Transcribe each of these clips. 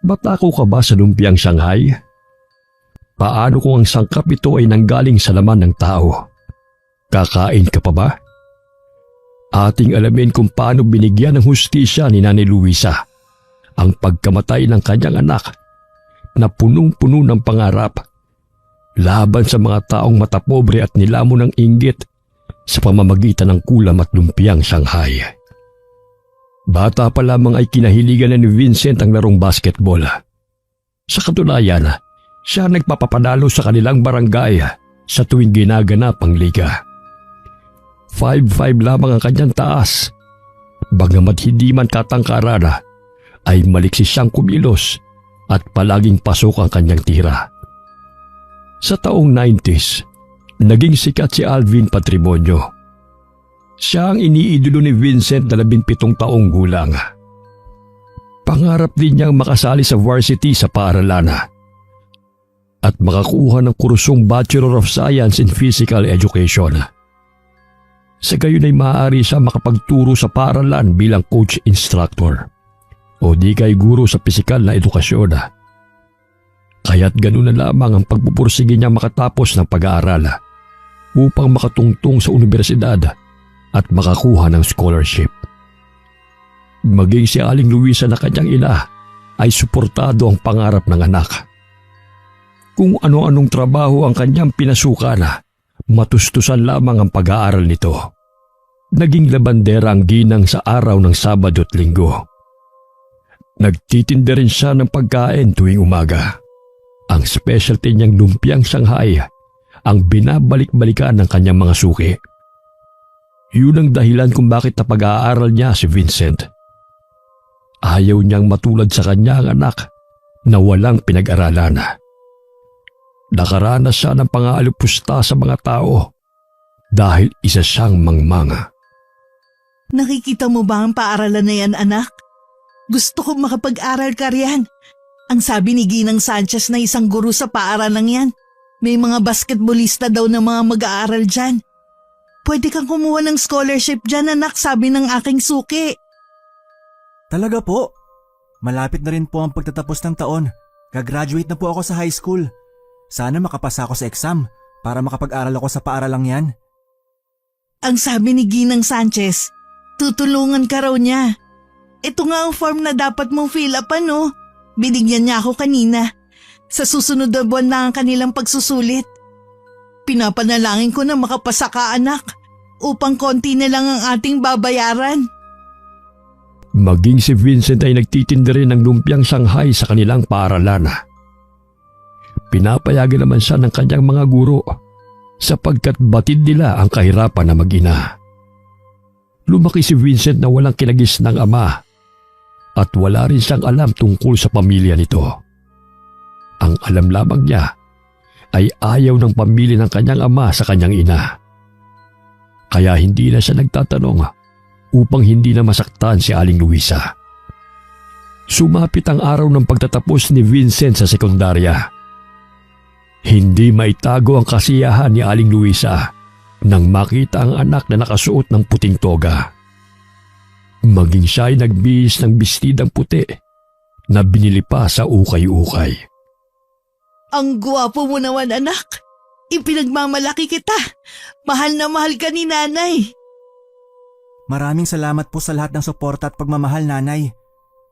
Batako ka ba sa lumpiang Shanghai? Paano kung ang sangkap ito ay nanggaling sa laman ng tao? Kakain ka pa ba? Ating alamin kung paano binigyan ng hustisya ni Nanay Luisa ang pagkamatay ng kanyang anak na punong-puno ng pangarap laban sa mga taong matapobre at nilamon ng inggit sa pamamagitan ng kulam at lumpiang Shanghai. Bata pa lamang ay kinahiligan na ni Vincent ang larong basketball. Sa katunayan, siya nagpapapanalo sa kanilang barangay sa tuwing ginaganap ang liga. 5'5" lamang ang kanyang taas. Bagamat hindi man katangkaran, ay maliksi siyang kumilos at palaging pasok ang kanyang tira. Sa taong 90s, naging sikat si Alvin Patrimonio. Siya ang iniidolo ni Vincent na 17 taong gulang. Pangarap din niyang makasali sa varsity sa paaralan at makakuha ng kursong Bachelor of Science in Physical Education. Sa gayon ay maaari siya makapagturo sa paaralan bilang coach instructor o di kay guro sa pisikal na edukasyon. Kaya't ganun na lamang ang pagpupursige niya makatapos ng pag-aaral upang makatungtong sa universidad at makakuha ng scholarship. Maging si Aling Luisa na kanyang ina ay suportado ang pangarap ng anak. Kung ano-anong trabaho ang kanyang pinasukan, matustusan lamang ang pag-aaral nito. Naging labandera ang ginang sa araw ng Sabado at Linggo. Nagtitinda rin siya ng pagkain tuwing umaga. Ang specialty niyang lumpiang Shanghai ang binabalik-balikan ng kanyang mga suki. Yun ang dahilan kung bakit napag-aaral niya si Vincent. Ayaw niyang matulad sa kanya ang anak na walang pinag-aralan. Nakaranas siya ng pang-aalipusta sa mga tao dahil isa siyang mangmanga. Nakikita mo ba ang paaralan na yan, anak? Gusto kong makapag-aral ka riyan. Ang sabi ni Ginang Sanchez na isang guro sa paaralang yan, may mga basketballista daw na mga mag-aaral dyan. Pwede kang kumuha ng scholarship dyan, anak, sabi ng aking suki. Talaga po? Malapit na rin po ang pagtatapos ng taon. Gagraduate na po ako sa high school. Sana makapasa ako sa exam para makapag-aral ako sa paaralang yan. Ang sabi ni Ginang Sanchez, tutulungan ka raw niya. Ito nga ang form na dapat mong fill up, ano? Binigyan niya ako kanina. Sa susunod na buwan na ang kanilang pagsusulit. Pinapanalangin ko na makapasa ka, anak, upang konti na lang ang ating babayaran. Maging si Vincent ay nagtitinda rin ng lumpiang Shanghai sa kanilang paaralan. Pinapayagan naman siya ng kanyang mga guro sapagkat batid nila ang kahirapan na mag-ina. Lumaki si Vincent na walang kinagis ng ama at wala rin siyang alam tungkol sa pamilya nito. Ang alam lamang niya ay ayaw ng pamilya ng kanyang ama sa kanyang ina. Kaya hindi na siya nagtatanong upang hindi na masaktan si Aling Luisa. Sumapit ang araw ng pagtatapos ni Vincent sa sekundarya. Hindi maitago ang kasiyahan ni Aling Luisa nang makita ang anak na nakasuot ng puting toga. Maging siya ay nagbihis ng bestidang puti na binili pa sa ukay-ukay. Ang gwapo mo naman, anak. Ipinagmamalaki kita. Mahal na mahal ka ni nanay. Maraming salamat po sa lahat ng suporta at pagmamahal, nanay.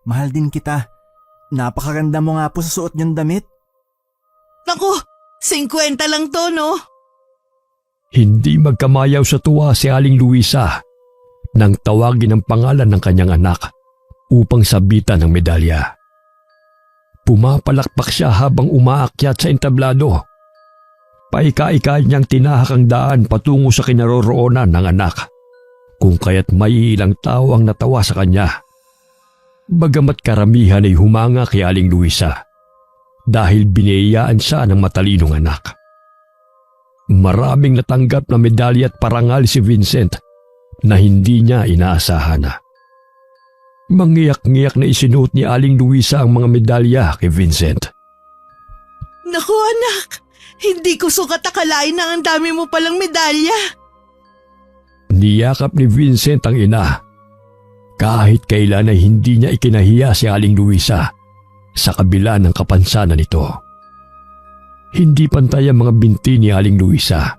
Mahal din kita. Napakaganda mo nga po sa suot niyong damit. Naku, 50 lang to, no? Hindi magkamayaw sa tuwa si Aling Luisa nang tawagin ang pangalan ng kanyang anak upang sabitan ng medalya. Pumapalakpak siya habang umaakyat sa entablado. Paika-ika niyang tinahak ang daan patungo sa kinaroroonan ng anak, kung kaya't may ilang tao ang natawa sa kanya. Bagamat karamihan ay humanga kay Aling Luisa dahil biniyayaan siya ng matalinong anak. Maraming natanggap na medalya at parangal si Vincent na hindi niya inaasahan. Mangiyak-ngiyak na isinuot ni Aling Luisa ang mga medalya kay Vincent. Naku, anak, hindi ko sukat akalain na ang dami mo palang medalya. Niyakap ni Vincent ang ina. Kahit kailan ay hindi niya ikinahiya si Aling Luisa sa kabila ng kapansanan nito. Hindi pantay ang mga binti ni Aling Luisa.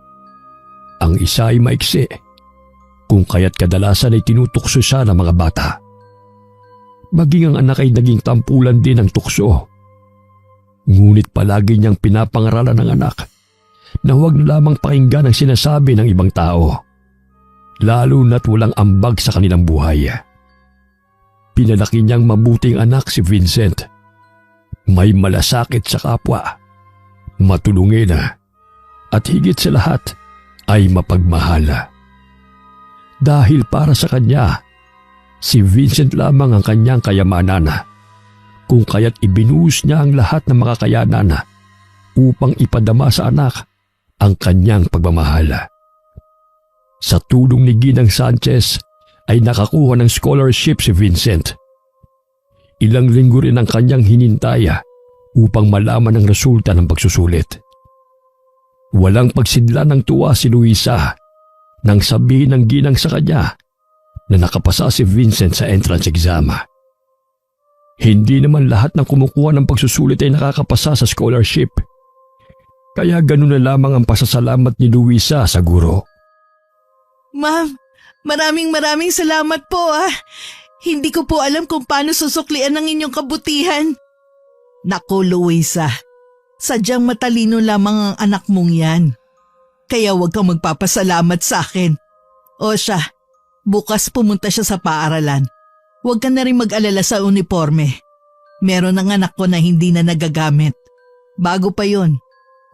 Ang isa ay maiksi, kung kaya't kadalasan ay tinutukso siya ng mga bata. Maging ang anak ay naging tampulan din ng tukso. Ngunit palagi niyang pinapangaralan ng anak na huwag na lamang pakinggan ang sinasabi ng ibang tao, lalo na't walang ambag sa kanilang buhay. Pinalaki niyang mabuting anak si Vincent. May malasakit sa kapwa, matulungin at higit sa lahat ay mapagmahal. Dahil para sa kanya, si Vincent lamang ang kanyang kayamanan, kung kaya't ibinuhos niya ang lahat ng makakayanan upang ipadama sa anak ang kanyang pagmamahal. Sa tulong ni Ginang Sanchez ay nakakuha ng scholarship si Vincent. Ilang linggo rin ang kanyang hinintay upang malaman ang resulta ng pagsusulit. Walang pagsidla ng tuwa si Luisa nang sabihin ng ginang sa kanya na nakapasa si Vincent sa entrance exam. Hindi naman lahat ng kumukuha ng pagsusulit ay nakakapasa sa scholarship. Kaya ganun na lamang ang pasasalamat ni Luisa sa guro. Ma'am, maraming salamat po ah. Hindi ko po alam kung paano susuklian ang inyong kabutihan. Naku, Luisa, sadyang matalino lamang ang anak mong yan. Kaya huwag kang magpapasalamat sa akin. O siya, bukas pumunta siya sa paaralan. Huwag ka na rin mag-alala sa uniforme. Meron ang anak ko na hindi na nagagamit. Bago pa yon,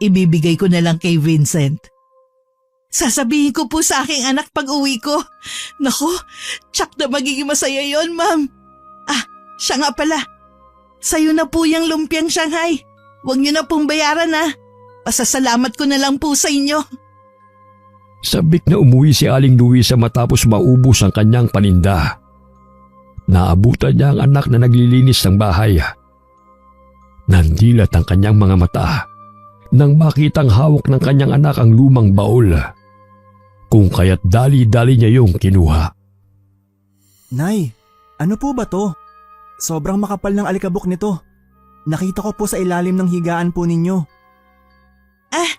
ibibigay ko na lang kay Vincent. Sasabihin ko po sa aking anak pag uwi ko. Naku, tsak na magiging masaya yon, ma'am. Ah, siya nga pala. Sa'yo na po yung lumpiang Shanghai. Huwag niyo na pong bayaran ah. Pasasalamat ko na lang po sa inyo. Sabik na umuwi si Aling Luisa matapos maubos ang kanyang paninda. Naabutan niya ang anak na naglilinis ng bahay. Nandilat ang kanyang mga mata nang makitang hawak ng kanyang anak ang lumang baul. Kung kaya't dali-dali niya yung kinuha. Nay, ano po ba to? Sobrang makapal ng alikabok nito. Nakita ko po sa ilalim ng higaan po ninyo. Ah,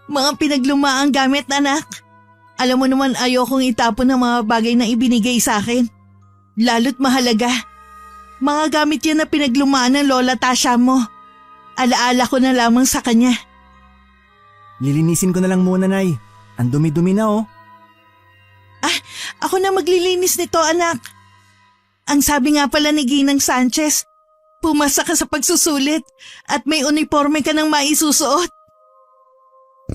mga pinaglumaang gamit, anak. Alam mo naman ayokong itapon ang mga bagay na ibinigay sa akin. Lalo't mahalaga. Mga gamit yan na pinaglumaan ng Lola Tasha mo. Alaala ko na lamang sa kanya. Lilinisin ko na lang muna, Nay. Ang dumi-dumi na oh. Ah, ako na maglilinis nito, anak. Ang sabi nga pala ni Ginang Sanchez, pumasa ka sa pagsusulit at may uniforme ka nang maisusuot.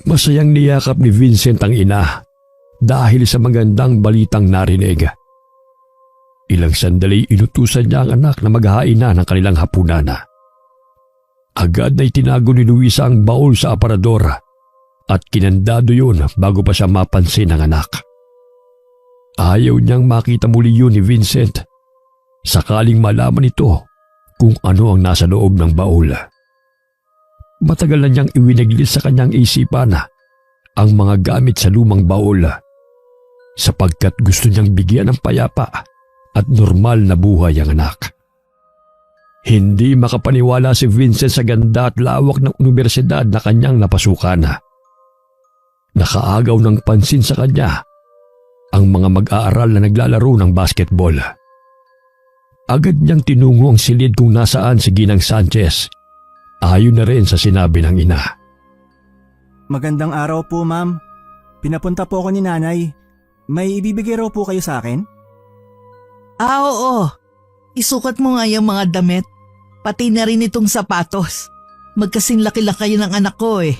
Masayang niyakap ni Vincent ang ina dahil sa magandang balitang narinig. Ilang sandali inutusan niya ang anak na maghain na ng kanilang hapunan. Agad na itinago ni Luisa ang baul sa aparador at kinandado yun bago pa siya mapansin ng anak. Ayaw niyang makita muli yun ni Vincent sakaling malaman ito kung ano ang nasa loob ng baul. Matagal na niyang iwinaglis sa kanyang isipan ang mga gamit sa lumang baul sapagkat gusto niyang bigyan ng payapa at normal na buhay ang anak. Hindi makapaniwala si Vincent sa ganda at lawak ng universidad na kanyang napasukan. Nakaagaw ng pansin sa kanya ang mga mag-aaral na naglalaro ng basketball. Agad niyang tinungo ang silid kung nasaan si Ginang Sanchez. Ayon na rin sa sinabi ng ina. Magandang araw po, ma'am. Pinapunta po ako ni nanay. May ibibigay raw po kayo sa akin? Ah, oo. Isukat mo nga yung mga damit. Pati na rin itong sapatos. Magkasing laki lang kayo ng anak ko eh.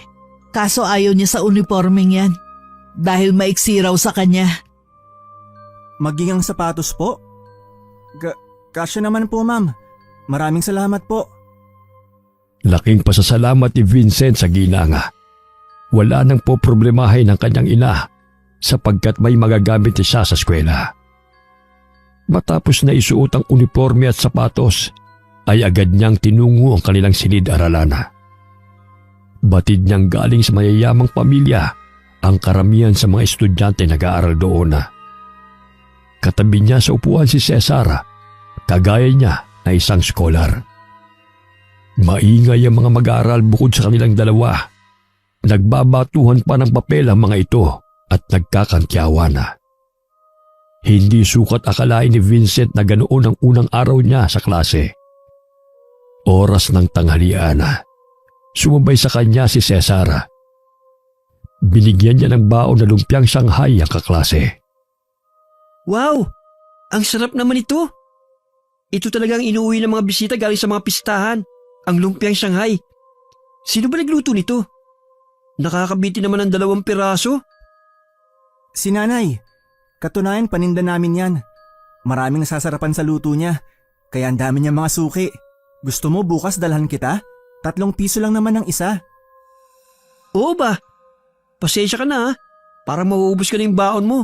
Kaso ayaw niya sa uniformeng yan. Dahil maiksi raw sa kanya. Maging ang sapatos po? Kasya naman po, ma'am. Maraming salamat po. Laking pasasalamat ni Vincent sa ginanga. Wala nang poproblemahin ng kanyang ina sapagkat may magagamit siya sa eskwela. Matapos na isuot ang uniforme at sapatos, ay agad niyang tinungo ang kanilang silid-aralan. Batid niyang galing sa mayayamang pamilya ang karamihan sa mga estudyante nag-aaral doon. Katabi niya sa upuan si Cesar, kagaya niya na isang scholar. Maingay ang mga mag-aaral bukod sa kanilang dalawa. Nagbabatuhan pa ng papel ang mga ito at nagkakantyawan na. Hindi sukat akalain ni Vincent na ganoon ang unang araw niya sa klase. Oras ng tanghalian, sumabay sa kanya si Cesar. Binigyan niya ng baon na lumpiang Shanghai ang kaklase. Wow! Ang sarap naman ito! Ito talagang inuuwi ng mga bisita galing sa mga pistahan, ang lumpiang Shanghai. Sino ba nagluto nito? Nakakabiti naman ng 2 piraso. Si nanay. Katunayan paninda namin yan. Maraming nasasarapan sa luto niya, kaya ang dami niya mga suki. Gusto mo bukas dalhan kita? 3 piso lang naman ang isa. Oo ba? Pasensya ka na para mauubos ka na yung baon mo.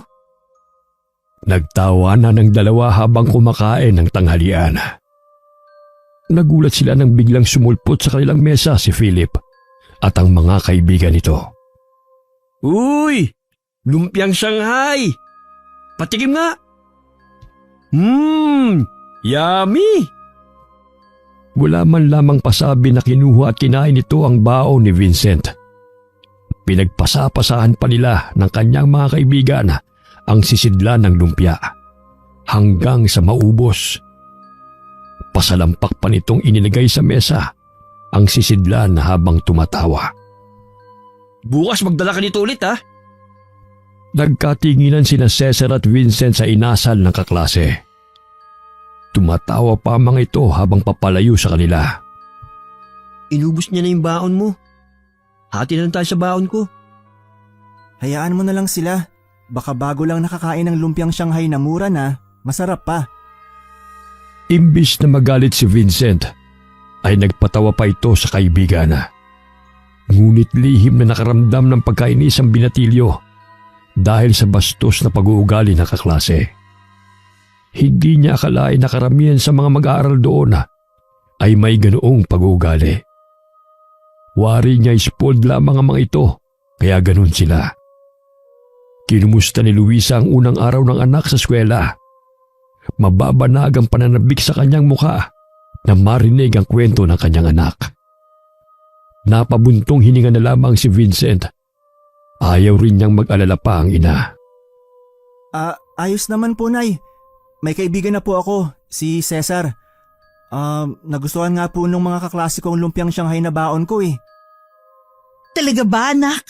Nagtawa na ng dalawa habang kumakain ng tanghalian. Nagulat sila nang biglang sumulpot sa kanilang mesa si Philip at ang mga kaibigan nito. Uy! Lumpiang Shanghai! Patikim nga! Yummy! Wala man lamang pasabi na kinuha at kinain nito ang baon ni Vincent. Pinagpasapasahan pa nila ng kanyang mga kaibigan ang sisidlan ng lumpia hanggang sa maubos. Pasalampak pa nitong inilagay sa mesa ang sisidlan habang tumatawa. Bukas magdala ka nito ulit ha? Nagkatinginan sina Cesar at Vincent sa inasal ng kaklase. Tumatawa pa ang mga ito habang papalayo sa kanila. Inubos niya na yung baon mo. Hati na lang tayo sa baon ko. Hayaan mo na lang sila. Baka bago lang nakakain ng lumpiang Shanghai na mura na, masarap pa. Imbis na magalit si Vincent, ay nagpatawa pa ito sa kaibigan. Ngunit lihim na nakaramdam ng pagkainis ang binatilyo dahil sa bastos na pag-uugali ng kaklase. Hindi niya akalain na karamihan sa mga mag-aaral doon ay may ganoong pag-uugali. Wari niya spoiled lamang ang mga ito, kaya ganun sila. Kinumusta ni Luisa ang unang araw ng anak sa eskwela. Mababanag ang pananabik sa kanyang mukha na marinig ang kwento ng kanyang anak. Napabuntong hininga na lamang si Vincent. Ayaw rin niyang mag-alala pa ang ina. Ayos naman po, Nay. May kaibigan na po ako, si Cesar. Nagustuhan nga po nung mga kaklase kong lumpiang Shanghai na baon ko eh. Talaga ba, anak?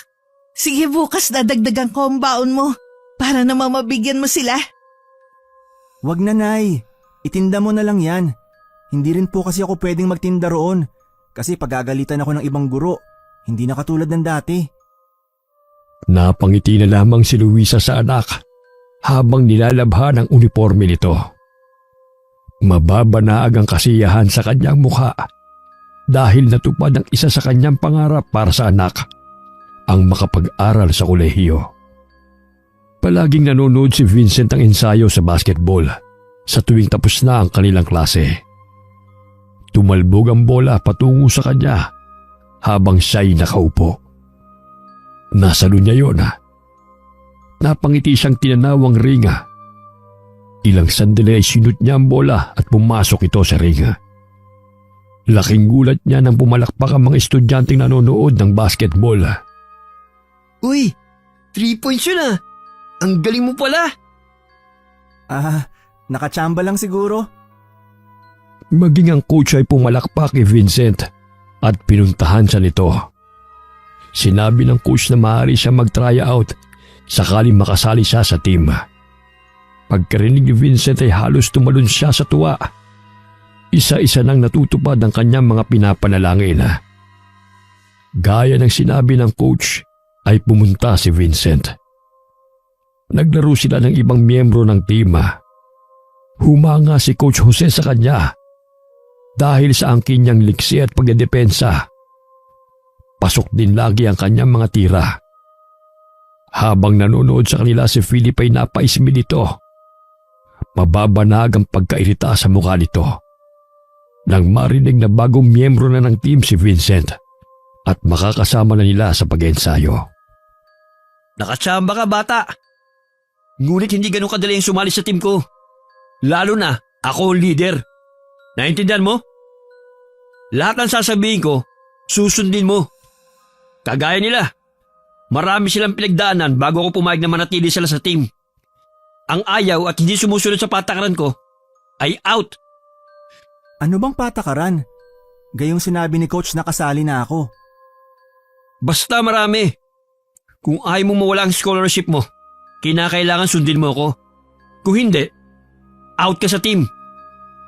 Sige, bukas dadagdagan ko ang baon mo para naman mabigyan mo sila. Wag na, Nay. Itinda mo na lang yan. Hindi rin po kasi ako pwedeng magtinda roon kasi pagagalitan ako ng ibang guro. Hindi na katulad ng dati. Napangiti na lamang si Luisa sa anak habang nilalabhan ang uniforme nito. Mababanaag ang kasiyahan sa kanyang mukha dahil natupad ang isa sa kanyang pangarap para sa anak, ang makapag-aral sa kolehiyo. Palaging nanonood si Vincent ng ensayo sa basketball sa tuwing tapos na ang kanilang klase. Tumalbog ang bola patungo sa kanya habang siya'y nakaupo. Nasalo niya yun. Napangiti siyang tinanawang ringa. Ilang sandali ay sinut niya ang bola at pumasok ito sa ringa. Laking gulat niya nang pumalakpak ang mga estudyanteng nanonood ng basketball. Uy! 3 points yun ah! Ang galing mo pala! Nakachamba lang siguro. Maging ang coach ay pumalakpak kay Vincent at pinuntahan siya nito. Sinabi ng coach na maaari siya mag-try out sakaling makasali siya sa team. Pagkarinig ni Vincent ay halos tumalon siya sa tuwa. Isa-isa nang natutupad ang kanyang mga pinapanalangin. Gaya ng sinabi ng coach ay pumunta si Vincent. Naglaro sila ng ibang miyembro ng team. Humanga si Coach Jose sa kanya dahil sa angkin niyang liksi at pagdedepensa. Pasok din lagi ang kanyang mga tira. Habang nanonood sa kanila si Philip ay napaismil ito. Mababanag ang pagkairita sa mukha nito nang marinig na bagong miyembro na ng team si Vincent at makakasama na nila sa pag-ensayo. Nakachamba ka bata! Ngunit hindi ganun kadali yung sumali sa team ko. Lalo na ako ang leader. Naintindihan mo? Lahat ng sasabihin ko, susundin mo. Kagaya nila, marami silang pinagdaanan bago ako pumayag na manatili sila sa team. Ang ayaw at hindi sumusunod sa patakaran ko ay out. Ano bang patakaran? Gayong sinabi ni coach na kasali na ako. Basta marami. Kung ayaw mong mawala ang scholarship mo, kinakailangan sundin mo ako. Kung hindi, out ka sa team.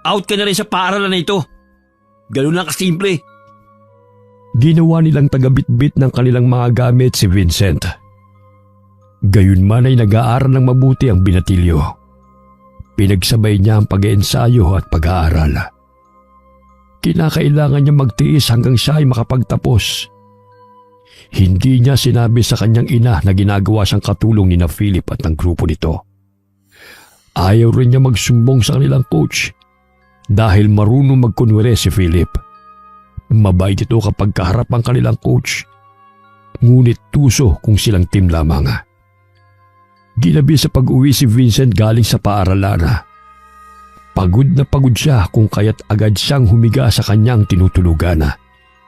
Out ka na rin sa paaralan na ito. Ganun lang kasimple. Ginawa nilang tagabitbit ng kanilang mga gamit si Vincent. Gayunman ay nag-aaral ng mabuti ang binatilyo. Pinagsabay niya ang pag-iensayo at pag-aaral. Kinakailangan niya magtiis hanggang siya ay makapagtapos. Hindi niya sinabi sa kanyang ina na ginagawa siyang katulong ni na Philip at ng grupo nito. Ayaw rin niya magsumbong sa kanilang coach dahil marunong magkunwari si Philip. Mabait ito kapag kaharap ang kanilang coach, ngunit tuso kung silang team lamang. Ginabi sa pag-uwi si Vincent galing sa paaralan. Pagod na pagod siya kung kaya't agad siyang humiga sa kanyang tinutulugan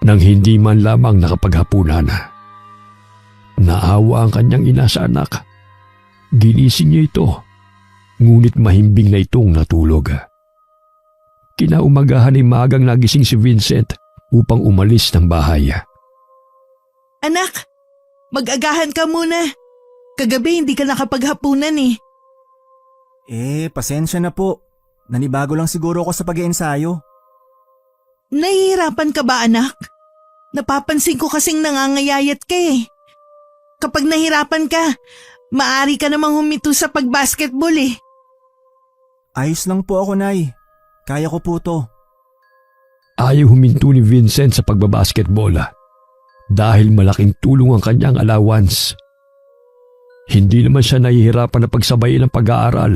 nang hindi man lamang nakapaghapunan. Naawa ang kanyang ina sa anak. Ginising niya ito, ngunit mahimbing na itong natulog. Kinaumagahan ay maagang nagising si Vincent upang umalis ng bahay. Anak, mag-agahan ka muna. Kagabi hindi ka nakapaghapunan eh. Pasensya na po. Nanibago lang siguro ako sa pag-iensayo. Nahihirapan ka ba anak? Napapansin ko kasing nangangayayat ka eh. Kapag nahirapan ka, maaari ka namang humito sa pag-basketball eh. Ayos lang po ako, Nay. Kaya ko po to. Ayaw huminto ni Vincent sa pagbabasketball dahil malaking tulong ang kanyang allowance. Hindi naman siya nahihirapan na pagsabayin ang pag-aaral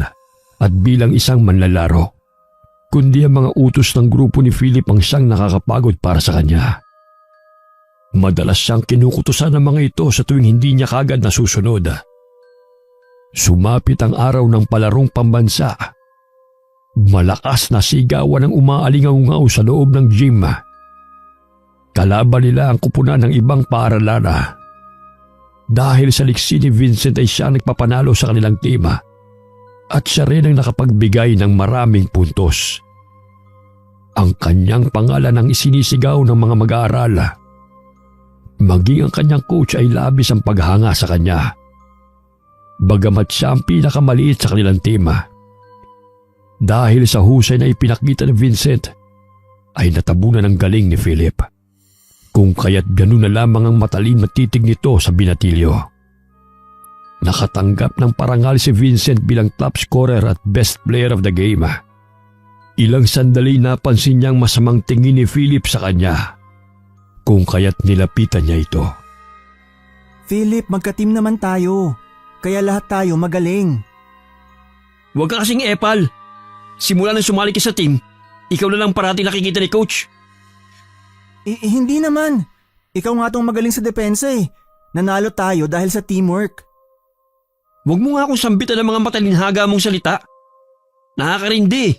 at bilang isang manlalaro, kundi ang mga utos ng grupo ni Philip ang siyang nakakapagod para sa kanya. Madalas siyang kinukutusan ng mga ito sa tuwing hindi niya kagad nasusunod. Sumapit ang araw ng palarong pambansa. Malakas na sigawan ang umaalingaw sa loob ng gym. Kalaban nila ang kupunan ng ibang paaralan. Dahil sa liksi ni Vincent ay siya nagpapanalo sa kanilang team at siya rin ang nakapagbigay ng maraming puntos. Ang kanyang pangalan ang isinisigaw ng mga mag-aaral. Maging ang kanyang coach ay labis ang paghanga sa kanya. Bagamat siya ang pinakamaliit sa kanilang team. Dahil sa husay na ipinakita ni Vincent, ay natabunan ng galing ni Philip. Kung kaya't ganun na lamang ang matalim na titig nito sa binatilyo. Nakatanggap ng parangal si Vincent bilang top scorer at best player of the game. Ilang sandali napansin niyang masamang tingin ni Philip sa kanya. Kung kaya't nilapitan niya ito. Philip, magka-team naman tayo. Kaya lahat tayo magaling. Huwag ka kasing epal. Simula nang sumali ka sa team, ikaw na lang parating nakikita ni coach. Hindi naman. Ikaw nga tong magaling sa depensa eh. Nanalo tayo dahil sa teamwork. Huwag mo nga akong sambitan ng mga matalinhaga mong salita. Nakakarindi.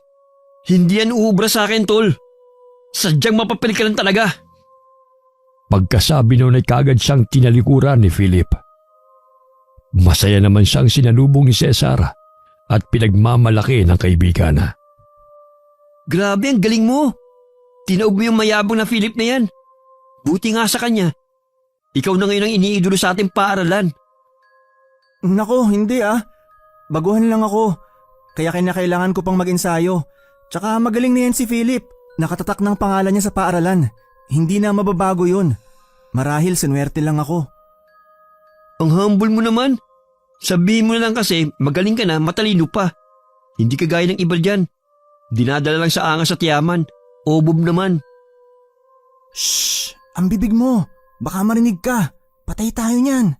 Hindi yan uubra sa akin, tol. Sadyang mapapilit ka lang talaga. Pagkasabi noon ay kagad siyang tinalikuran ni Philip. Masaya naman siyang sinalubong ni Cesar at pinagmamalaki ng kaibigan. Grabe, ang galing mo. Tinaob mo yung mayabong na Philip na yan. Buti nga sa kanya. Ikaw na ngayon ang iniidolo sa ating paaralan. Nako, hindi Baguhan lang ako. Kaya kinakailangan ko pang mag-ensayo. Tsaka magaling na yan si Philip. Nakatatak ng pangalan niya sa paaralan. Hindi na mababago yun. Marahil sinuwerte lang ako. Ang humble mo naman. Sabihin mo na lang kasi magaling ka na, matalino pa. Hindi ka gaya ng iba dyan. Dinadala lang sa angas at yaman. Obob naman. Shhh! Ang bibig mo. Baka marinig ka. Patay tayo niyan.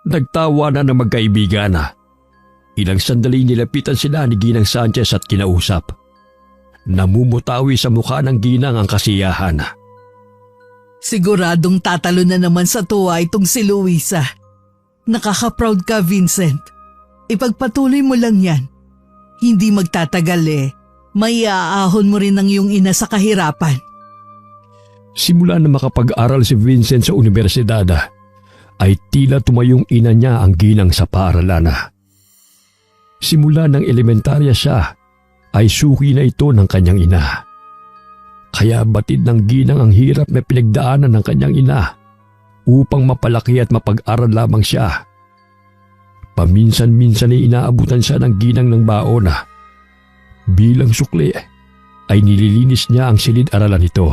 Nagtawa na ng magkaibigan. Ilang sandali nilapitan sila ni Ginang Sanchez at kinausap. Namumutawi sa mukha ng Ginang ang kasiyahan. Siguradong tatalo na naman sa tuwa itong si Luisa. Nakaka-proud ka, Vincent. Ipagpatuloy mo lang yan. Hindi magtatagal May aahon mo rin ang iyong ina sa kahirapan. Simula na makapag-aral si Vincent sa universidad, ay tila tumayong ina niya ang ginang sa paaralan. Simula ng elementarya siya, ay suki na ito ng kanyang ina. Kaya batid ng ginang ang hirap na pinagdaanan ng kanyang ina upang mapalaki at mapag-aral lamang siya. Paminsan-minsan ay inaabutan siya ng ginang ng baon. Bilang sukli, ay nililinis niya ang silid-aralan nito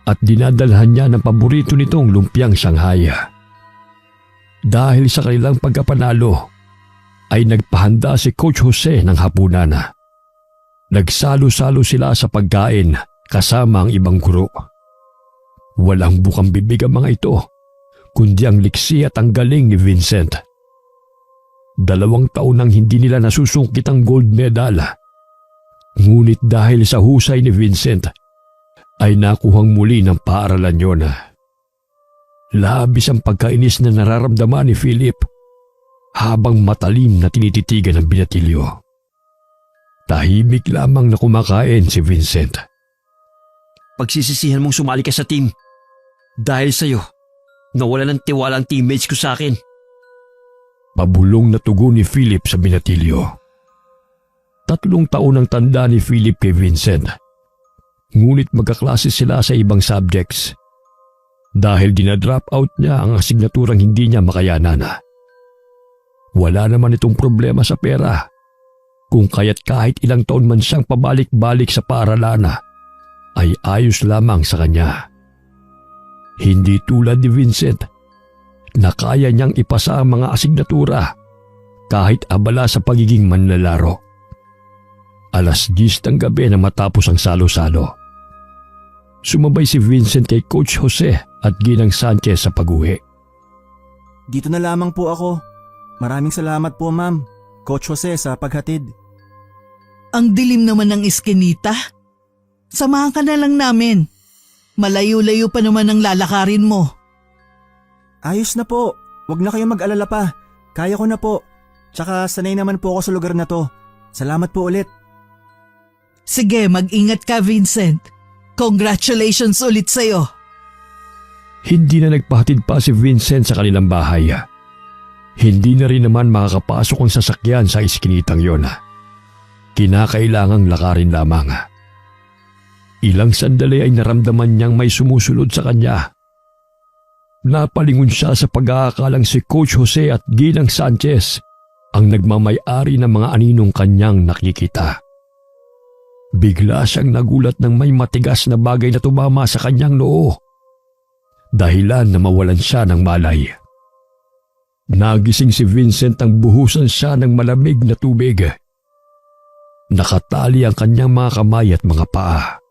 at dinadalhan niya ng paborito nitong lumpiang Shanghai. Dahil sa kanilang pagkapanalo, ay nagpahanda si Coach Jose ng hapunan. Nagsalo-salo sila sa pagkain kasama ang ibang guro. Walang bukang bibig ang mga ito, kundi ang liksi at ang galing ni Vincent. 2 taon nang hindi nila nasusungkit ang gold medal. Ngunit dahil sa husay ni Vincent, ay nakuhang muli ng paaralan yon. Labis ang pagkainis na nararamdaman ni Philip habang matalim na tinititigan ng binatilyo. Tahimik lamang na kumakain si Vincent. Pagsisisihan mong sumali ka sa team. Dahil sa'yo, nawala ng tiwala ang teammates ko sa akin. Pabulong na tugon ni Philip sa binatilyo. 3 taon ang tanda ni Philip kay Vincent. Ngunit magkaklase sila sa ibang subjects. Dahil dinadrop out niya ang asignaturang hindi niya makayanan. Wala naman itong problema sa pera, kung kaya't kahit ilang taon man siyang pabalik-balik sa paaralan, ay ayos lamang sa kanya. Hindi tulad ni Vincent na kaya niyang ipasa ang mga asignatura kahit abala sa pagiging manlalaro. 10:00 ng gabi na matapos ang salo-salo. Sumabay si Vincent kay Coach Jose at Ginang Sanchez sa pag-uwi. Dito na lamang po ako. Maraming salamat po, Ma'am, Coach Jose, sa paghatid. Ang dilim naman ng iskinita. Samahan ka na lang namin. Malayo-layo pa naman ang lalakarin mo. Ayos na po. Huwag na kayong mag-alala pa. Kaya ko na po. Tsaka sanay naman po ako sa lugar na to. Salamat po ulit. Sige, mag-ingat ka, Vincent. Congratulations ulit sa'yo. Hindi na nagpahatid pa si Vincent sa kanilang bahay. Hindi na rin naman makakapasok ang sasakyan sa iskinitang yon. Kinakailangang lakarin lamang. Ilang sandali ay naramdaman niyang may sumusunod sa kanya. Napalingon siya sa pag-aakalang si Coach Jose at Ginang Sanchez ang nagmamay-ari ng mga aninong kanyang nakikita. Bigla siyang nagulat ng may matigas na bagay na tumama sa kanyang noo. Dahilan na mawalan siya ng malay. Nagising si Vincent nang buhusan siya ng malamig na tubig. Nakatali ang kanyang mga kamay at mga paa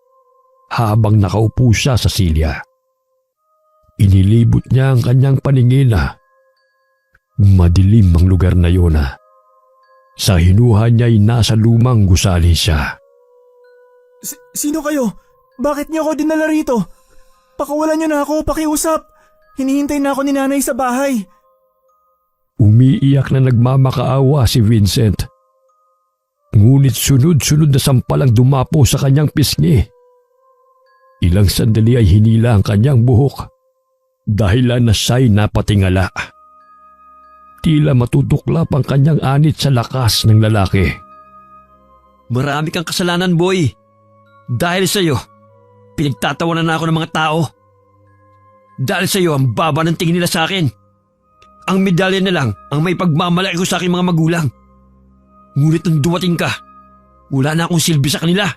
habang nakaupo siya sa silya. Inilibot niya ang kanyang paningin. Madilim ang lugar na yun. Sa hinuha niya ay nasa lumang gusali siya. Sino kayo? Bakit niyo ako dinala rito? Pakawalan niyo na ako, pakiusap. Hinihintay na ako ni nanay sa bahay. Umiiyak na nagmamakaawa si Vincent. Ngunit sunod-sunod na sampal ang dumapo sa kanyang pisngi. Ilang sandali ay hinila ang kanyang buhok dahilan na siya'y napatingala. Tila matutuklap ang kanyang anit sa lakas ng lalaki. Marami kang kasalanan, boy. Dahil sa'yo, pinagtatawanan na ako ng mga tao. Dahil sa'yo, ang baba ng tingin nila sa akin. Ang medalya na lang ang may pagmamalaki ko sa aking mga magulang. Ngunit nung dumating ka, wala na akong silbi sa kanila.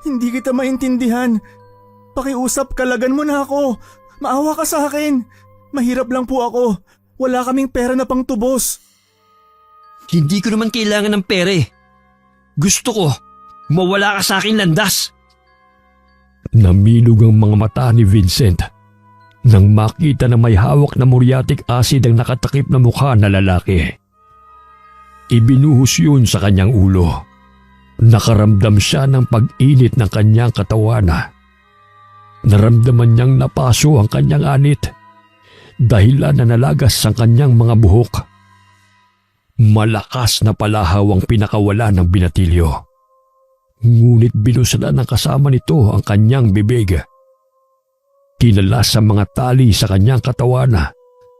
Hindi kita maintindihan. Pakiusap, kalagan mo na ako. Maawa ka sa akin. Mahirap lang po ako. Wala kaming pera na pang tubos. Hindi ko naman kailangan ng pere. Gusto ko, mawala ka sa akin landas. Namilog ang mga mata ni Vincent nang makita na may hawak na muriatic acid ang nakatakip na mukha na lalaki. Ibinuhos yun sa kanyang ulo. Nakaramdam siya ng pag-init ng kanyang katawan. Naramdaman niyang napaso ang kanyang anit dahilan na nalagas ang kanyang mga buhok. Malakas na palahaw ang pinakawala ng binatilyo. Ngunit binusalan ng kasama nito ang kanyang bibig Kinalas ang mga tali sa kanyang katawan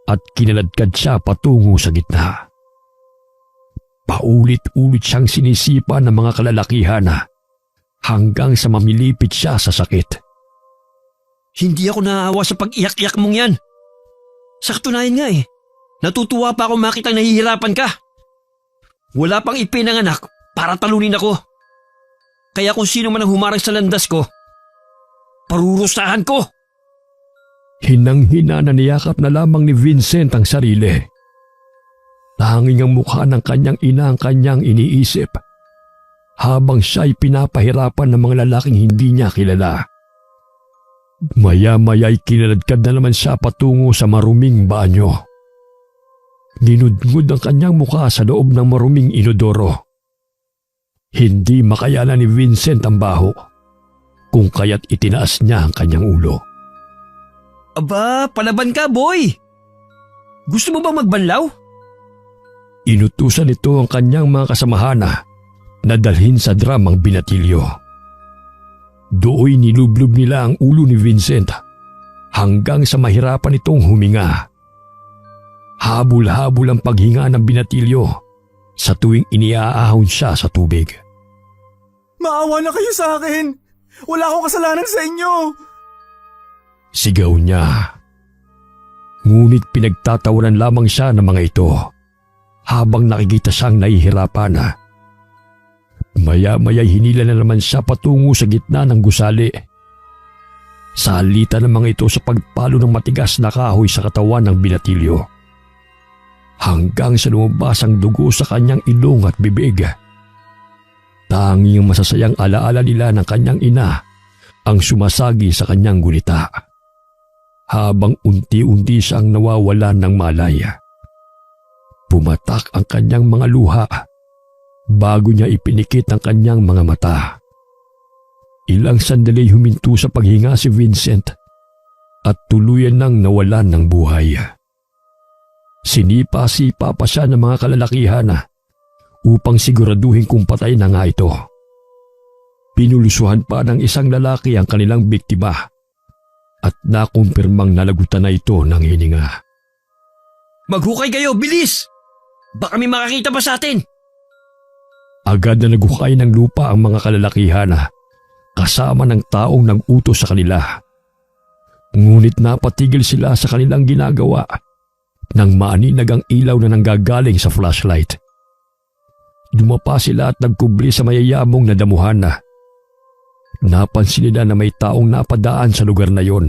at kinaladkad siya patungo sa gitna. Paulit-ulit siyang sinisipa ng mga kalalakihan hanggang sa mamilipit siya sa sakit. Hindi ako naawa sa pag-iyak-iyak mong yan. Sa katunayan nga natutuwa pa ako makitang nahihirapan ka. Wala pang ipinanganak para talunin ako. Kaya kung sino man ang humarang sa landas ko, parurusahan ko. Hinang-hina na niyakap na lamang ni Vincent ang sarili. Tanging ang mukha ng kanyang ina ang kanyang iniisip habang siya'y pinapahirapan ng mga lalaking hindi niya kilala. Maya-maya'y kinaladkad na naman siya patungo sa maruming banyo. Ginudngod ang kanyang mukha sa loob ng maruming inodoro. Hindi makayanan ni Vincent ang baho, kung kaya't itinaas niya ang kanyang ulo. Aba, palaban ka, boy! Gusto mo bang magbanlaw? Inutusan nito ang kanyang mga kasamahan na dalhin sa drum ang binatilyo. Dooy nilublob nila ang ulo ni Vincent hanggang sa mahirapan itong huminga. Habol-habol ang paghinga ng binatilyo sa tuwing iniaahon siya sa tubig. Maawa na kayo sa akin! Wala akong kasalanan sa inyo! Sigaw niya. Ngunit pinagtatawanan lamang siya ng mga ito habang nakikita siyang nahihirapan. Maya-maya'y hinila na naman siya patungo sa gitna ng gusali. Salita ng mga ito sa pagpalo ng matigas na kahoy sa katawan ng binatilyo. Hanggang sa lumabas ang dugo sa kanyang ilong at bibig. Tanging masasayang alaala nila ng kanyang ina ang sumasagi sa kanyang gunita. Habang unti-unti siyang nawawalan ng malay. Pumatak ang kanyang mga luha bago niya ipinikit ang kanyang mga mata. Ilang sandali huminto sa paghinga si Vincent at tuluyan nang nawalan ng buhay. Sinipa-sipa pa siya ng mga kalalakihan upang siguraduhin kung patay na nga ito. Pinulusuhan pa ng isang lalaki ang kanilang biktima at nakumpirmang nalagutan na ito ng hininga. Maghukay kayo, bilis! Baka may makakita pa sa atin. Agad na naghukay ng lupa ang mga kalalakihan kasama ng taong nag-utos sa kanila. Ngunit napatigil sila sa kanilang ginagawa nang maaninag ang ilaw na nanggagaling sa flashlight. Dumapa sila at nagkubli sa mayayamong na damuhan. Napansin nila na may taong napadaan sa lugar na yon.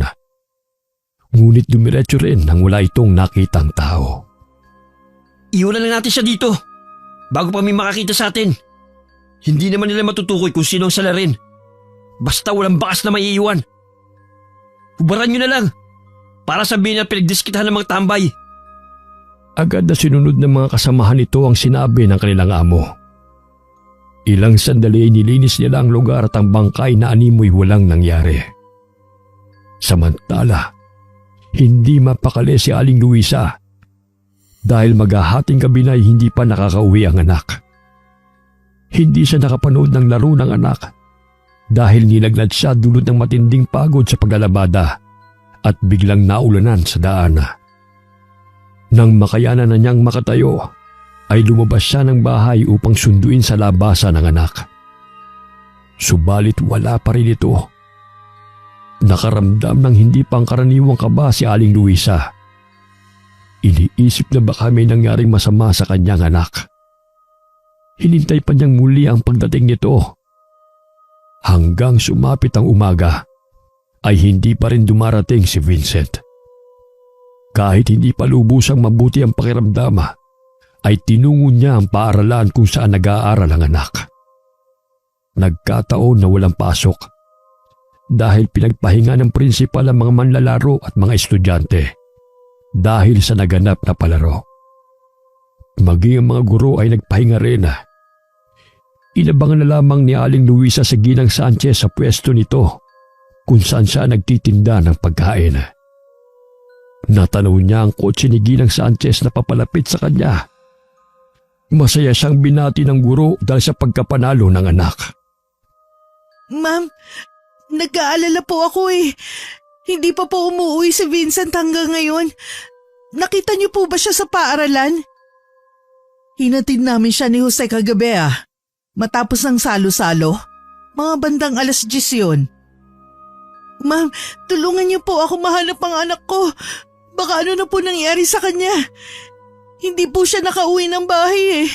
Ngunit dumiretso rin nang wala itong nakitang tao. Iwanan lang natin siya dito bago pa may makakita sa atin. Hindi naman nila matutukoy kung sino ang salarin. Basta walang bakas na maiiwan. Hubaran nyo na lang para sabihin na pinagdiskitahan ng mga tambay. Agad na sinunod ng mga kasamahan nito ang sinabi ng kanilang amo. Ilang sandali nilinis nila ang lugar at ang bangkay na animoy walang nangyari. Samantala, hindi mapakali si Aling Luisa dahil maghahating gabi na hindi pa nakakauwi ang anak. Hindi siya nakapanood ng laro ng anak dahil nilagnat siya dulot ng matinding pagod sa paglalabada at biglang naulanan sa daan. Nang makayanan na niyang makatayo, ay lumabas siya ng bahay upang sunduin sa labasan ng anak. Subalit wala pa rin ito. Nakaramdam ng hindi pangkaraniwang kaba si Aling Luisa. Iniisip na baka may nangyaring masama sa kanyang anak. Hinintay pa niyang muli ang pagdating nito. Hanggang sumapit ang umaga, ay hindi pa rin dumarating si Vincent. Kahit hindi pa lubusang mabuti ang pakiramdam, ay tinungo niya ang paaralan kung saan nag-aaral ang anak. Nagkataon na walang pasok dahil pinagpahinga ng prinsipal ang mga manlalaro at mga estudyante dahil sa naganap na palaro. Maging ang mga guro ay nagpahinga rin. Inabangan na lamang ni Aling Luisa si Ginang Sanchez sa pwesto nito kung saan siya nagtitinda ng pagkain. Natanaw niya ang kotse ni Ginang Sanchez na papalapit sa kanya. Masaya siyang binati ng guro dahil sa pagkapanalo ng anak. Ma'am, nag-aalala po ako eh. Hindi pa po umuwi si Vincent hanggang ngayon. Nakita niyo po ba siya sa paaralan? Hinatid namin siya ni Jose kagabi matapos ng salo-salo. Mga bandang 10:00 yun. Ma'am, tulungan niyo po ako mahanap ang anak ko. Baka ano na po nangyari sa kanya. Hindi po siya nakauwi ng bahay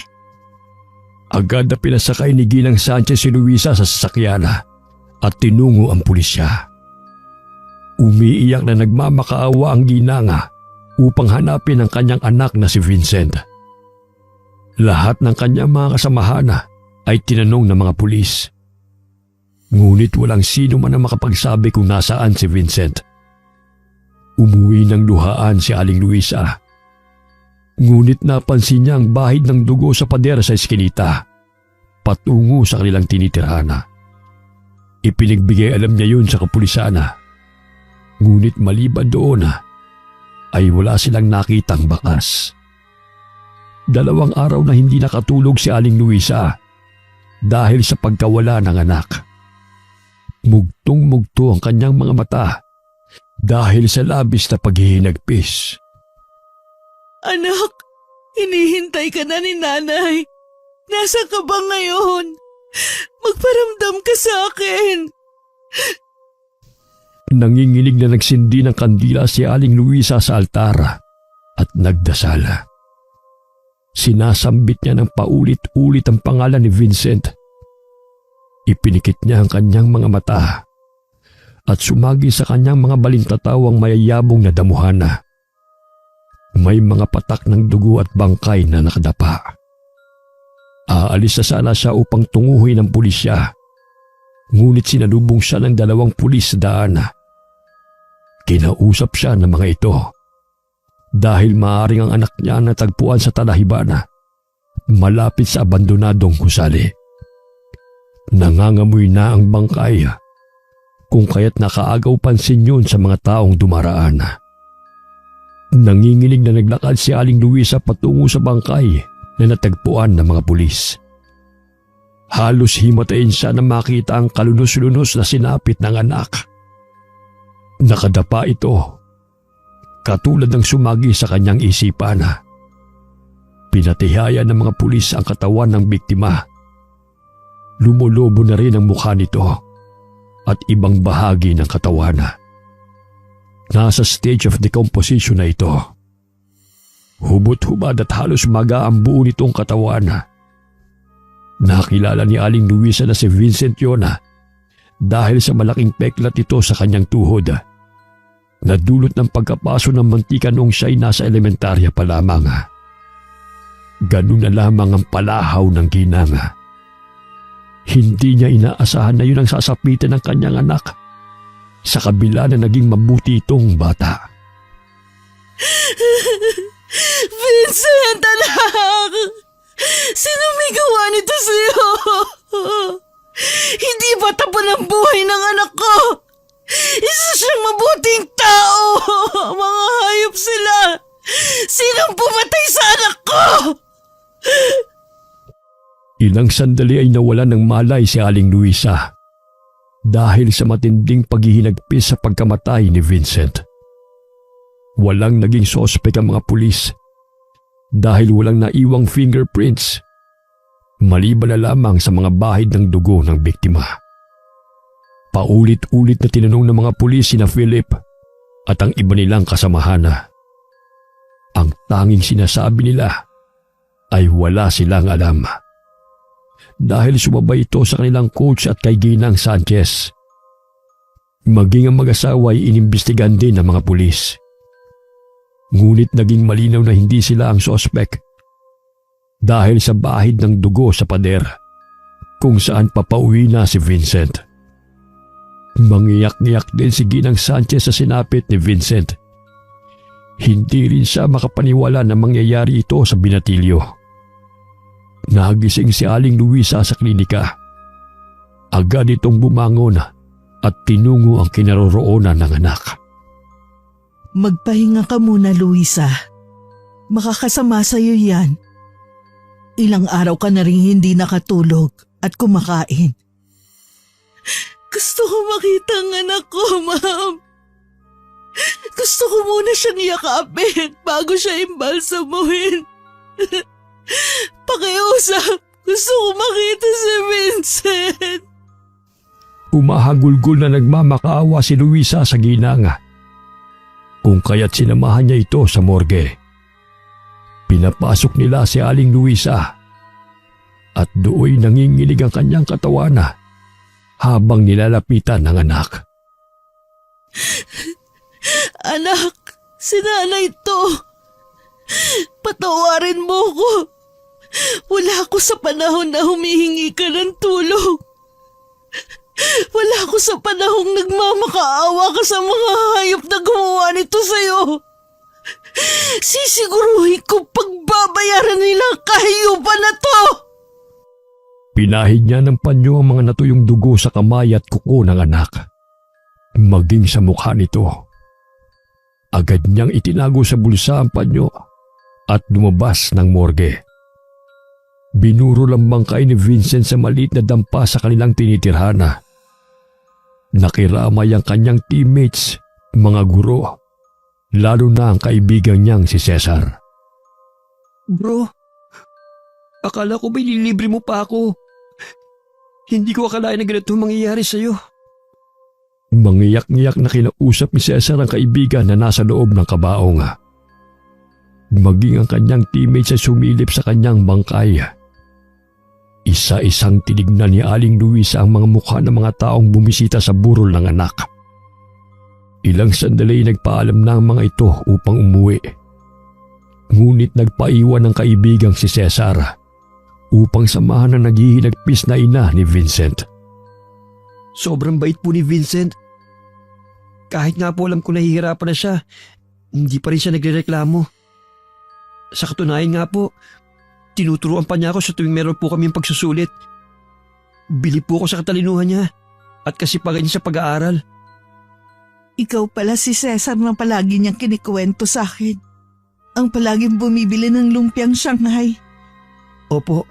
Agad na pinasakay ni Ginang Sanchez si Luisa sa sasakyan at tinungo ang pulisya. Umiiyak na nagmamakaawa ang ginanga upang hanapin ang kanyang anak na si Vincent. Lahat ng kanyang mga kasamahan ay tinanong ng mga pulis. Ngunit walang sino man ang makapagsabi kung nasaan si Vincent. Umuwi ng luhaan si Aling Luisa. Ngunit napansin niya ang bahid ng dugo sa pader sa eskinita, patungo sa kanilang tinitirhana. Ipinigbigay alam niya yun sa kapulisan. Ngunit maliban doon ay wala silang nakitang bakas. 2 araw na hindi nakatulog si Aling Luisa dahil sa pagkawala ng anak. Mugtong-mugto ang kanyang mga mata dahil sa labis na paghihinagpis. Anak, hinihintay ka na ni nanay. Nasaan ka ba ngayon? Magparamdam ka sa akin. Nanginginig na nagsindi ng kandila si Aling Luisa sa altara at nagdasal. Sinasambit niya ng paulit-ulit ang pangalan ni Vincent. Ipinikit niya ang kanyang mga mata at sumagi sa kanyang mga balintatawang mayayabong na damuhana. May mga patak ng dugo at bangkay na nakadapa. Aalis na sana siya upang tunguhin ng pulisya, ngunit sinalubong siya ng 2 pulis sa daan. Kinausap siya ng mga ito dahil maaaring ang anak niya natagpuan sa talahibana malapit sa abandonadong gusali. Nangangamoy na ang bangkay kung kaya't nakaagaw pansin yun sa mga taong dumaraan. Nanginginig na naglakad si Aling Luisa patungo sa bangkay na natagpuan ng mga pulis. Halos himatayin siya na makita ang kalunos-lunos na sinapit ng anak. Nakadapa ito, katulad ng sumagi sa kanyang isipan. Pinatihaya ng mga pulis ang katawan ng biktima. Lumulobo na rin ang mukha nito at ibang bahagi ng katawan. Nasa stage of decomposition na ito. Hubot-hubad at halos maga ang buo nitong katawan. Nakilala ni Aling Luisa na si Vincent yun dahil sa malaking peklat ito sa kanyang tuhod. Nadulot ng pagkapaso ng mantika noong siya'y nasa elementarya pa lamang. Ganun na lamang ang palahaw ng ginanga. Hindi niya inaasahan na yun ang sasapitan ng kanyang anak. Sa kabila na naging mabuti itong bata. Vincent, anak! Sino may gawa nito sa'yo? Hindi ba tapan ang buhay ng anak ko? Isa siyang mabuting tao! Mga hayop sila! Sinong pumatay sa anak ko? Ilang sandali ay nawalan ng malay si Aling Luisa dahil sa matinding paghihinagpis sa pagkamatay ni Vincent. Walang naging sospek ang mga pulis dahil walang naiwang fingerprints maliban na lamang sa mga bahid ng dugo ng biktima. Paulit-ulit na tinanong ng mga pulis sina Philip at ang iba nilang kasamahan. Ang tanging sinasabi nila ay wala silang alam. Dahil sumabay ito sa kanilang coach at kay Ginang Sanchez. Maging ang mag-asawa ay inimbestigan din ng mga pulis. Ngunit naging malinaw na hindi sila ang sospek dahil sa bahid ng dugo sa pader kung saan papauwi na si Vincent. Mangiyak-ngiyak din si Ginang Sanchez sa sinapit ni Vincent. Hindi rin siya makapaniwala na mangyayari ito sa binatilyo. Nagising si Aling Luisa sa klinika. Agad itong bumangon at tinungo ang kinaroroonan ng anak. Magpahinga ka muna, Luisa. Makakasama sa'yo yan. Ilang araw ka na rin hindi nakatulog at kumakain. Gusto ko makita ang anak ko, Ma'am. muna siyang yakapin bago siya imbalsamuhin. Pakiusap, gusto ko makita si Vincent. Umahagulgol na nagmamakaawa si Luisa sa ginang. Kung kaya't sinamahan niya ito sa morgue. Pinapasok nila si Aling Luisa at dooy nanginginig ang kanyang katawan habang nilalapitan ng anak. Anak, si nanay to. Patawarin mo ko. Wala ako sa panahon na humihingi ka ng tulong. Wala ako sa panahong nagmamakaawa ka sa mga hayop na gumawa nito sa'yo. Sisiguruhin ko pagbabayaran nila ang kahiyupan na to. Pinahid niya ng panyo ang mga natuyong dugo sa kamay at kuko ng anak. Maging sa mukha nito. Agad niyang itinago sa bulsa ang panyo at lumabas ng morgue. Binuro lang bangkay ni Vincent sa maliit na dampa sa kanilang tinitirhana. Nakiramay ang kanyang teammates, mga guro, lalo na ang kaibigan niyang si Cesar. Bro, akala ko ba ililibre mo pa ako? Hindi ko akalain na ganito mangyayari sa'yo. Mangiyak-ngiyak na kinausap ni Cesar ang kaibigan na nasa loob ng kabaong. Maging ang kanyang teammates ay sumilip sa kanyang bangkay. Isa-isang tinignan ni Aling Luisa ang mga mukha ng mga taong bumisita sa burol ng anak. Ilang sandali nagpaalam na ang mga ito upang umuwi. Ngunit nagpaiwan ng kaibigang si Cesar upang samahan ang naghihinagpis na ina ni Vincent. Sobrang bait po ni Vincent. Kahit nga po alam ko nahihirapan na siya, hindi pa rin siya nagrereklamo. Sa katunayan nga po, tinuturuan pa niya ako sa tuwing meron po kami pagsusulit. Bili po ako sa katalinuhan niya at kasipagan niya sa pag-aaral. Ikaw pala si Cesar na palagi niyang kinikwento sa akin. Ang palaging bumibili ng lumpiang Shanghai. Opo.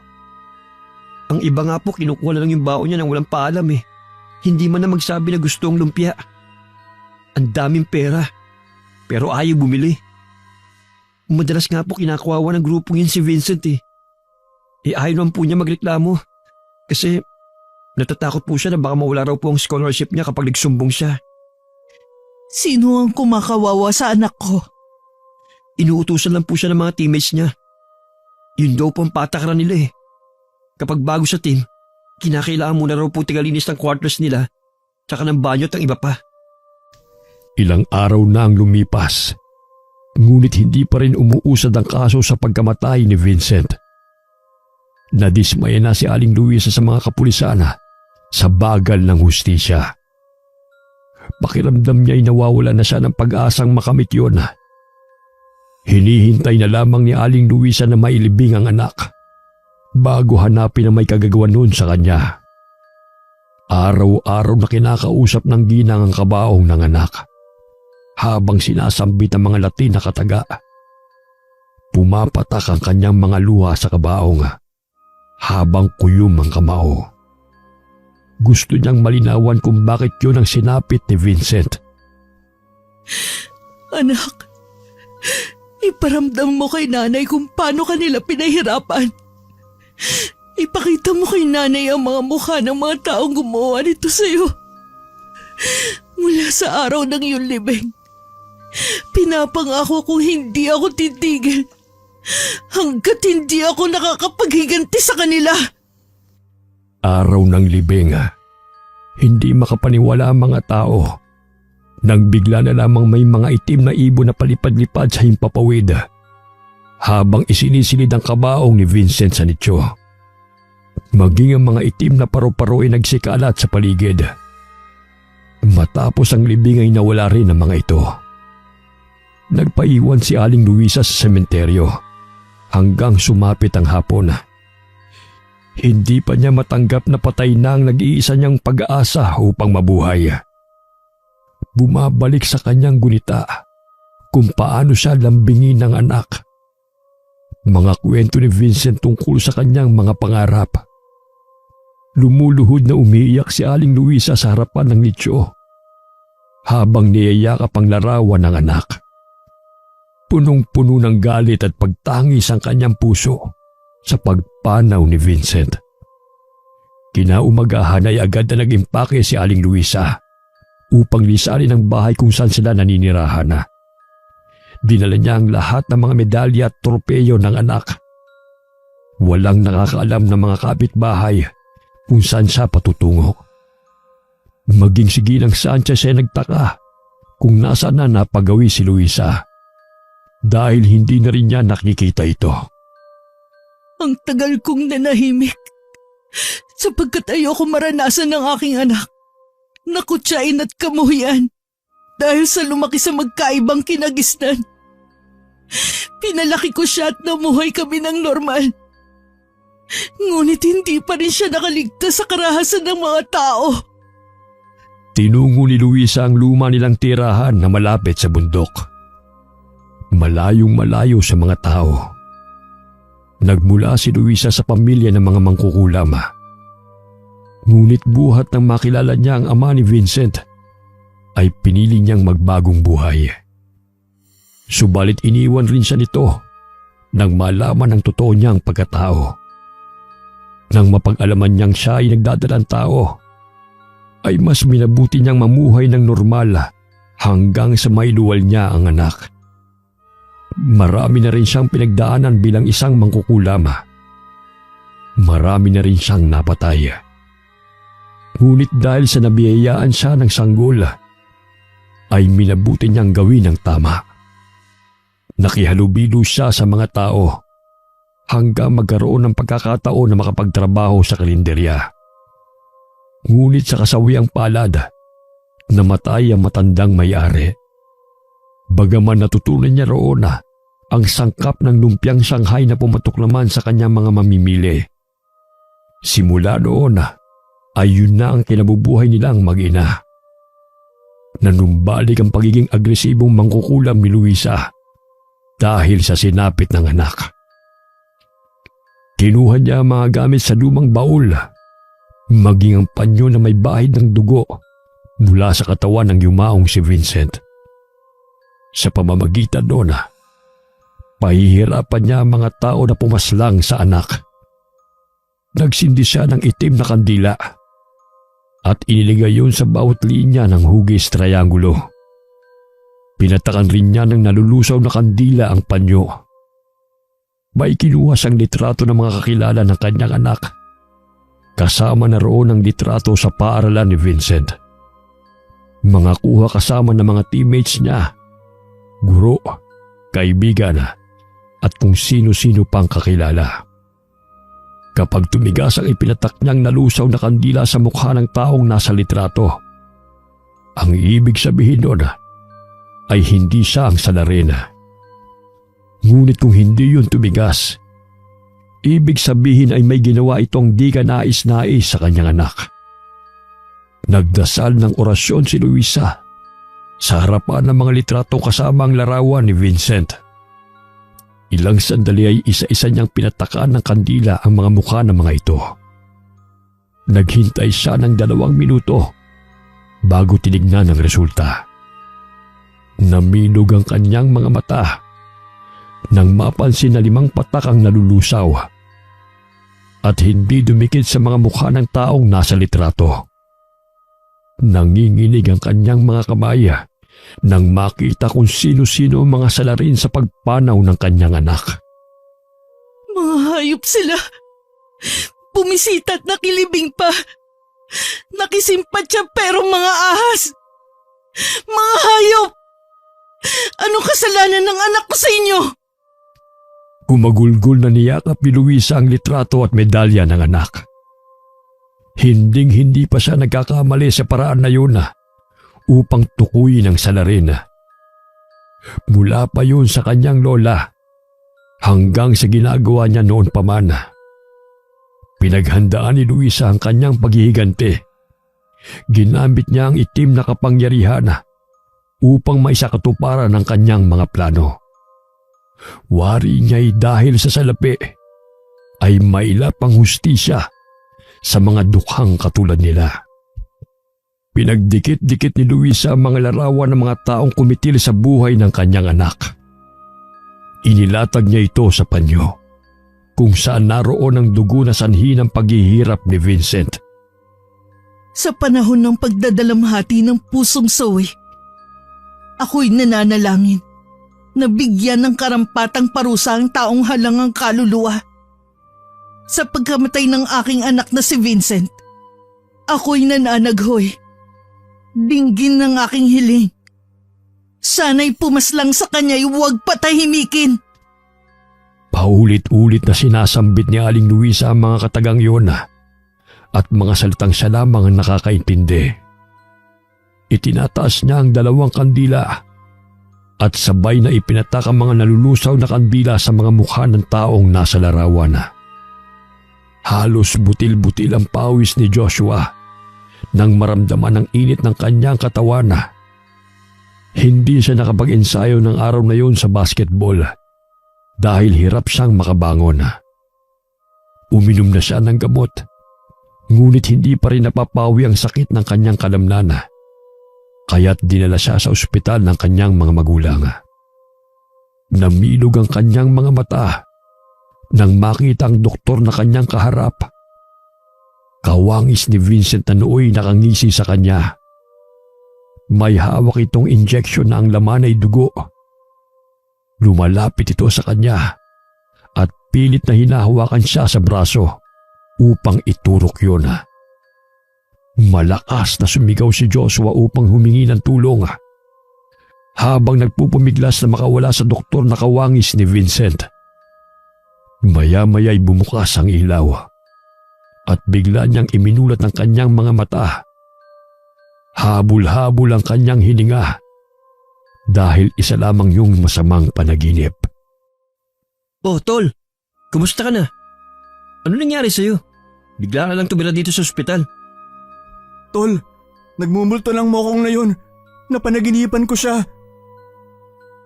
Ang iba nga po kinukuha na lang yung baon niya nang walang paalam eh. Hindi man na magsabi na gusto ang lumpia. Ang daming pera, pero ayaw bumili. Madalas nga po kinakawawa ng grupong yun si Vincent eh. Ayaw naman po niya magreklamo kasi natatakot po siya na baka mawala raw po ang scholarship niya kapag nagsumbong siya. Sino ang kumakawawa sa anak ko? Inuutusan lang po siya ng mga teammates niya. Yun daw po ang patakaran nila eh. Kapag bago sa team, kinakailangan muna raw po tigalinis ng quarters nila tsaka ng banyo at ang iba pa. Ilang araw na ang lumipas, ngunit hindi pa rin umuusad ang kaso sa pagkamatay ni Vincent. Nadismaya na si Aling Luisa sa mga kapulisan sa bagal ng hustisya. Pakiramdam niya ay nawawala na siya ng pag-asang makamit yun. Hinihintay na lamang ni Aling Luisa na mailibing ang anak bago hanapin ang may kagagawan nun sa kanya. Araw-araw na kinakausap ng ginang ang kabaong ng anak habang sinasambit ang mga Latin na kataga. Pumapatak ang kanyang mga luha sa kabaong habang kuyom ang kamao. Gusto niyang malinawan kung bakit yun ang sinapit ni Vincent. Anak, iparamdam mo kay nanay kung paano kanila pinahirapan. Ipakita mo kay nanay ang mga mukha ng mga taong gumawa nito sa'yo. Mula sa araw ng iyong libing, pinapangako kong hindi ako titigil hanggat hindi ako nakakapaghiganti sa kanila. Araw ng libing, hindi makapaniwala ang mga tao nang bigla na lamang may mga itim na ibon na palipad-lipad sa himpapawid habang isinisilid ang kabaong ni Vincent sa nityo. Maging ang mga itim na paro-paro ay nagsikalat sa paligid. Matapos ang libing ay nawala rin ang mga ito. Nagpaiwan si Aling Luisa sa sementeryo hanggang sumapit ang hapon. Hindi pa niya matanggap na patay na ang nag-iisa niyang pag-aasa upang mabuhay. Bumabalik sa kanyang gunita kung paano siya lambingin ng anak. Mga kwento ni Vincent tungkol sa kanyang mga pangarap. Lumuluhod na umiiyak si Aling Luisa sa harapan ng nityo habang niyayakap ang larawan ng anak. Punong-puno ng galit at pagtangis ang kanyang puso sa pagpanaw ni Vincent. Kinaumagahan ay agad na nag-impake si Aling Luisa upang lisanin ang bahay kung saan sila naninirahan. Dinala niya ang lahat ng mga medalya at tropeyo ng anak. Walang nakakaalam ng mga kapitbahay kung saan siya patutungo. Maging si Ginang Sanchez ay nagtaka kung nasaan na napagawi si Luisa dahil hindi na rin niya nakikita ito. Ang tagal kong nanahimik sapagkat ayoko maranasan ng aking anak na kutsain at kamuhian dahil sa lumaki sa magkaibang kinagisnan. Pinalaki ko siya at namuhay kami ng normal. Ngunit hindi pa rin siya nakaligtas sa karahasan ng mga tao. Tinungo ni Luisa ang luma nilang tirahan na malapit sa bundok. Malayong malayo sa mga tao. Nagmula si Luisa sa pamilya ng mga mangkukulam. Ngunit buhat nang makilala niya ang ama ni Vincent, ay pinili niyang magbagong buhay. Subalit iniwan rin siya nito nang malaman ang totoo niyang pagkatao. Nang mapag-alaman niyang siya ay nagdadalang tao, ay mas minabuti niyang mamuhay ng normal hanggang sa mailuwal niya ang anak. Marami na rin siyang pinagdaanan bilang isang mangkukulam. Marami na rin siyang napatay. Ngunit dahil sa nabiyayaan siya ng sanggol, ay minabuti niyang gawin ang tama. Nakihalubilo siya sa mga tao hanggang magkaroon ng pagkakataon na makapagtrabaho sa kalenderya. Ngunit sa kasawiang palad, namatay ang matandang may-ari. Bagaman natutunan niya roon ang sangkap ng lumpiang Shanghai na pumatok naman sa kanyang mga mamimili. Simula noon ay yun na ang kinabubuhay nilang mag-ina. Nanumbalik ang pagiging agresibong mangkukulam ni Luisa dahil sa sinapit ng anak. Kinuha niya ang mga gamit sa lumang baul, maging ang panyo na may bahid ng dugo mula sa katawan ng yumaong si Vincent. Sa pamamagitan doon, pahihirapan niya ang mga tao na pumaslang sa anak. Nagsindi siya ng itim na kandila at iniligay yun sa bawat linya ng hugis triangulo. Pinatakan rin niya ng nalulusaw na kandila ang panyo. May kinuha siyang litrato ng mga kakilala ng kanyang anak. Kasama na roon ang litrato sa paaralan ni Vincent. Mga kuha kasama ng mga teammates niya, guro, kaibigan, at kung sino-sino pang kakilala. Kapag tumigas ang ipinatak niyang nalusaw na kandila sa mukha ng taong nasa litrato, ang ibig sabihin nun ay hindi siya ang salarin. Ngunit kung hindi yun tumigas, ibig sabihin ay may ginawa itong di ka nais-nais sa kanyang anak. Nagdasal ng orasyon si Luisa sa harapan ng mga litrato kasama ang larawan ni Vincent. Ilang sandali ay isa-isa niyang pinatakan ng kandila ang mga mukha ng mga ito. Naghintay siya ng 2 minuto bago tinignan ang resulta. Namilog ang kanyang mga mata nang mapansin na 5 patak ang nalulusaw at hindi dumikit sa mga mukha ng taong nasa litrato. Nanginginig ang kanyang mga kamay nang makita kung sino-sino ang mga salarin sa pagpanaw ng kanyang anak. Mga hayop sila. Bumisita at nakilibing pa. Nakisimpat siya pero mga ahas. Mga hayop! Anong kasalanan ng anak ko sa inyo? Gumagulgol na niyakap ni Luisa ang litrato at medalya ng anak. Hinding-hindi pa siya nagkakamali sa paraan na yun upang tukuyin ang salarin. Mula pa yun sa kanyang lola hanggang sa ginagawa niya noon pa man. Pinaghandaan ni Luisa ang kanyang paghihiganti. Ginamit niya ang itim na kapangyarihan upang maisakatuparan ang kanyang mga plano. Wari niya'y dahil sa salapi ay mailap ang hustisya sa mga dukhang katulad nila. Pinagdikit-dikit ni Luisa ang mga larawan ng mga taong kumitil sa buhay ng kanyang anak. Inilatag niya ito sa panyo, kung saan naroon ang dugo na sanhi ng paghihirap ni Vincent. Sa panahon ng pagdadalamhati ng pusong Zoe, ako'y nananalangin na bigyan ng karampatang parusa ang taong halangang kaluluwa. Sa pagkamatay ng aking anak na si Vincent, ako'y nananaghoy. Dinggin ng aking hiling. Sana'y pumaslang sa kanya'y huwag patahimikin. Paulit-ulit na sinasambit ni Aling Luisa ang mga katagang iyon at mga salitang siya lamang ang nakakaintindi. Itinataas niya ang 2 kandila at sabay na ipinatak ang mga nalulusaw na kandila sa mga mukha ng taong nasa larawan. Halos butil-butil ang pawis ni Joshua nang maramdaman ang init ng kanyang katawan. Hindi siya nakapag-ensayo ng araw na yun sa basketball dahil hirap siyang makabangon. Uminom na siya ng gamot, ngunit hindi pa rin napapawi ang sakit ng kanyang kalamnan. Kaya't dinala siya sa ospital ng kanyang mga magulang. Namilog ang kanyang mga mata nang makita ang doktor na kanyang kaharap. Kawangis ni Vincent na nooy nakangisi sa kanya. May hawak itong injection na ang laman ay dugo. Lumalapit ito sa kanya at pilit na hinahawakan siya sa braso upang iturok yun. Malakas na sumigaw si Joshua upang humingi ng tulong. Habang nagpupumiglas na makawala sa doktor na kawangis ni Vincent. Maya-maya'y bumukas ang ilaw at bigla niyang iminulat ng kanyang mga mata. Habol-habol ang kanyang hininga dahil isa lamang yung masamang panaginip. Oh, Tol, kumusta ka na? Ano nangyari sa'yo? Bigla ka lang tumira dito sa ospital. Tol, nagmumulto lang mo akong ngayon. Napanaginipan ko siya.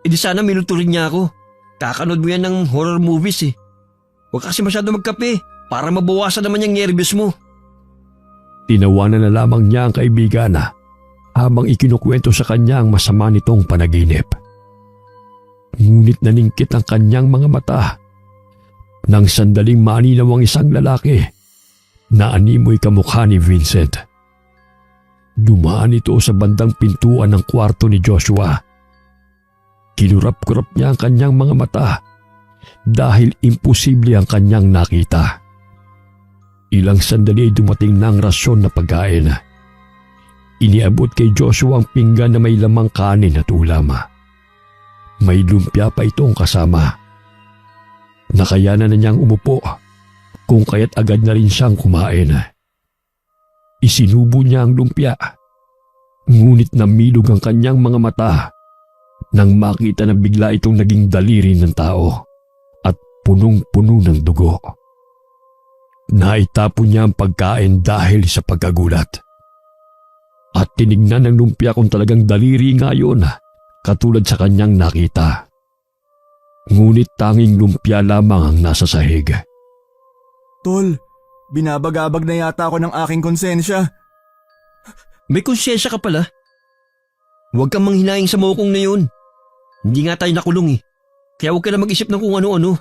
E di sana minuto rin niya ako. Kakanood mo yan ng horror movies eh. Huwag kasi masyado magkape para mabawasan naman yung nervyos mo. Tinawanan na lamang niya ang kaibigan habang ikinukwento sa kanya ang masama nitong panaginip. Ngunit naningkit ang kanyang mga mata nang sandaling maninaw ang isang lalaki na animoy kamukha ni Vincent. Dumaan ito sa bandang pintuan ng kwarto ni Joshua. Kinurap-kurap niya ang kanyang mga mata dahil imposible ang kanyang nakita. Ilang sandali ay dumating na ang rasyon na pagkain. Iniabot kay Joshua ang pinggan na may lamang kanin at ulam. May lumpia pa itong kasama. Nakayanan na niyang umupo kung kaya't agad na rin siyang kumain. Isinubo niya ang lumpia, ngunit namilog ang kanyang mga mata nang makita na bigla itong naging daliri ng tao at punong-puno ng dugo. Naitapon niya ang pagkain dahil sa pagkagulat. At tinignan ng lumpia kung talagang daliri nga yun, katulad sa kanyang nakita. Ngunit tanging lumpia lamang ang nasa sahig. Tol, binabagabag na yata ako ng aking konsensya. May konsyensya ka pala. Huwag kang manghinaing sa mokong na yun. Hindi nga tayo nakulong eh. Kaya huwag ka na mag-isip ng kung ano-ano.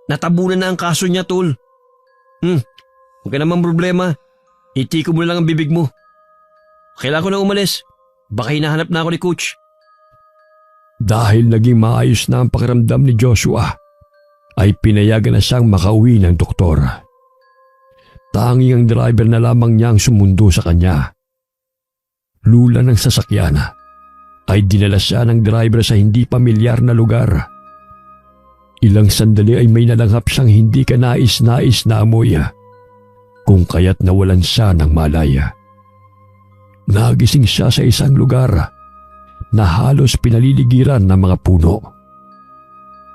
Natabunan na ang kaso niya, Tol. Huwag ka naman problema. Itiko mo lang ang bibig mo. Kailangan ko na umalis. Baka hinahanap na ako ni Coach. Dahil naging maayos na ang pakiramdam ni Joshua, ay pinayagan na siyang makauwi ng doktor. Tanging ang driver na lamang niya ang sumundo sa kanya. Lula ng sasakyan, ay dinala siya ng driver sa hindi pamilyar na lugar. Ilang sandali ay may nalanghap siyang hindi kanais-nais na amoy, kung kaya't nawalan siya ng malaya. Nagising siya sa isang lugar na halos pinaliligiran ng mga puno.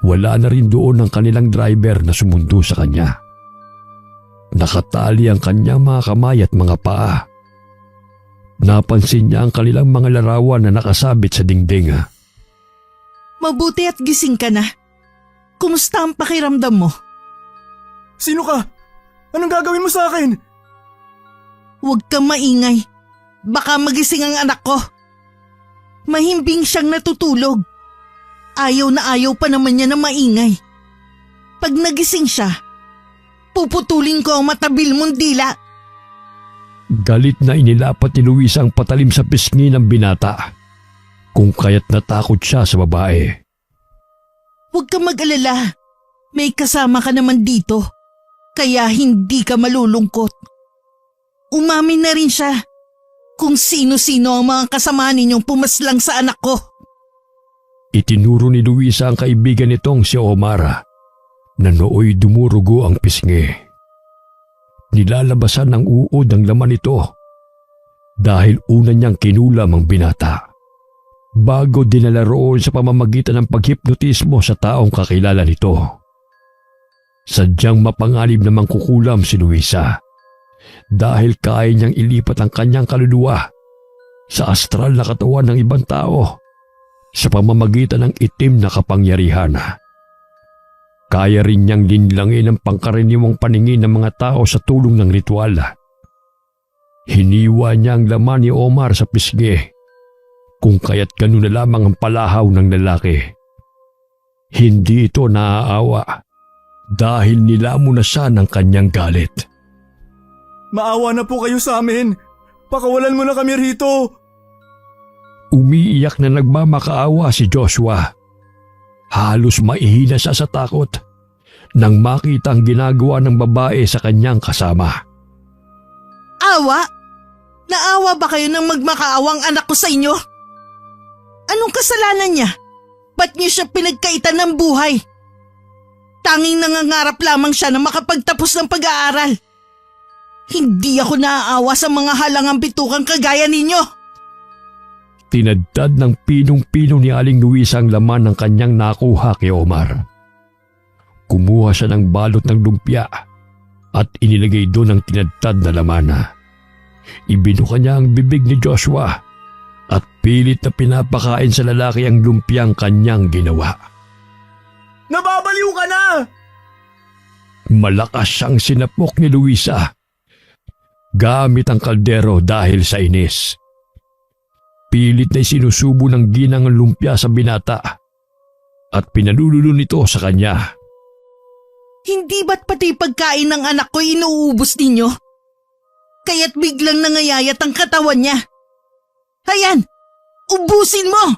Wala na rin doon ang kanilang driver na sumundo sa kanya. Nakatali ang kanyang mga kamay at mga paa. Napansin niya ang kanilang mga larawan na nakasabit sa dingding. Mabuti at gising ka na. Kumusta ang pakiramdam mo? Sino ka? Anong gagawin mo sa akin? Huwag kang maingay. Baka magising ang anak ko. Mahimbing siyang natutulog. Ayaw na ayaw pa naman niya na maingay. Pag nagising siya, puputulin ko ang matabil mong dila. Galit na inilapat ni Luisa ang patalim sa pisngi ng binata, kung kaya't natakot siya sa babae. Huwag ka mag-alala. May kasama ka naman dito. Kaya hindi ka malulungkot. Umamin na rin siya kung sino-sino ang mga kasama ninyong pumaslang sa anak ko. Itinuro ni Luisa ang kaibigan nitong si Omar na nooy dumurugo ang pisngi. Nilalabasan ng uod ang laman nito dahil una niyang kinulam ang binata bago dinala roon sa pamamagitan ng paghipnotismo sa taong kakilala nito. Sadyang mapanganib namang kukulam si Luisa dahil kaya niyang ilipat ang kanyang kaluluwa sa astral na katawan ng ibang tao sa pamamagitan ng itim na kapangyarihan. Kaya rin niyang linlangin ang pangkaraniwang paningin ng mga tao sa tulong ng ritual. Hiniwa niya ang laman ni Omar sa pisngi, kung kaya't ganun na lamang ang palahaw ng lalaki. Hindi ito naaawa dahil nilamo na siya ng kanyang galit. Maawa na po kayo sa amin. Pakawalan mo na kami rito. Umiiyak na nagmamakaawa si Joshua. Halos maihina siya sa takot nang makita ang ginagawa ng babae sa kanyang kasama. Awa? Naawa ba kayo ng magmakaawang anak ko sa inyo? Anong kasalanan niya? Ba't niyo siya pinagkaitan ng buhay? Tanging nangangarap lamang siya na makapagtapos ng pag-aaral. Hindi ako naaawa sa mga halangang bitukang kagaya ninyo. Tinadtad ng pinong-pino ni Aling Luisa ang laman ng kanyang nakuha kay Omar. Kumuha siya ng balot ng lumpia at inilagay doon ang tinadtad na laman. Ibinuka niya ang bibig ni Joshua at pilit na pinapakain sa lalaki ang lumpiang kanyang ginawa. Nababaliw ka na! Malakas siyang sinapok ni Luisa gamit ang kaldero dahil sa inis. Pilit na sinusubo ng ginang ang lumpia sa binata at pinalululo nito sa kanya. Hindi ba't pati pagkain ng anak ko inuubos ninyo? Kaya't biglang nangayayat ang katawan niya. Ayan, ubusin mo!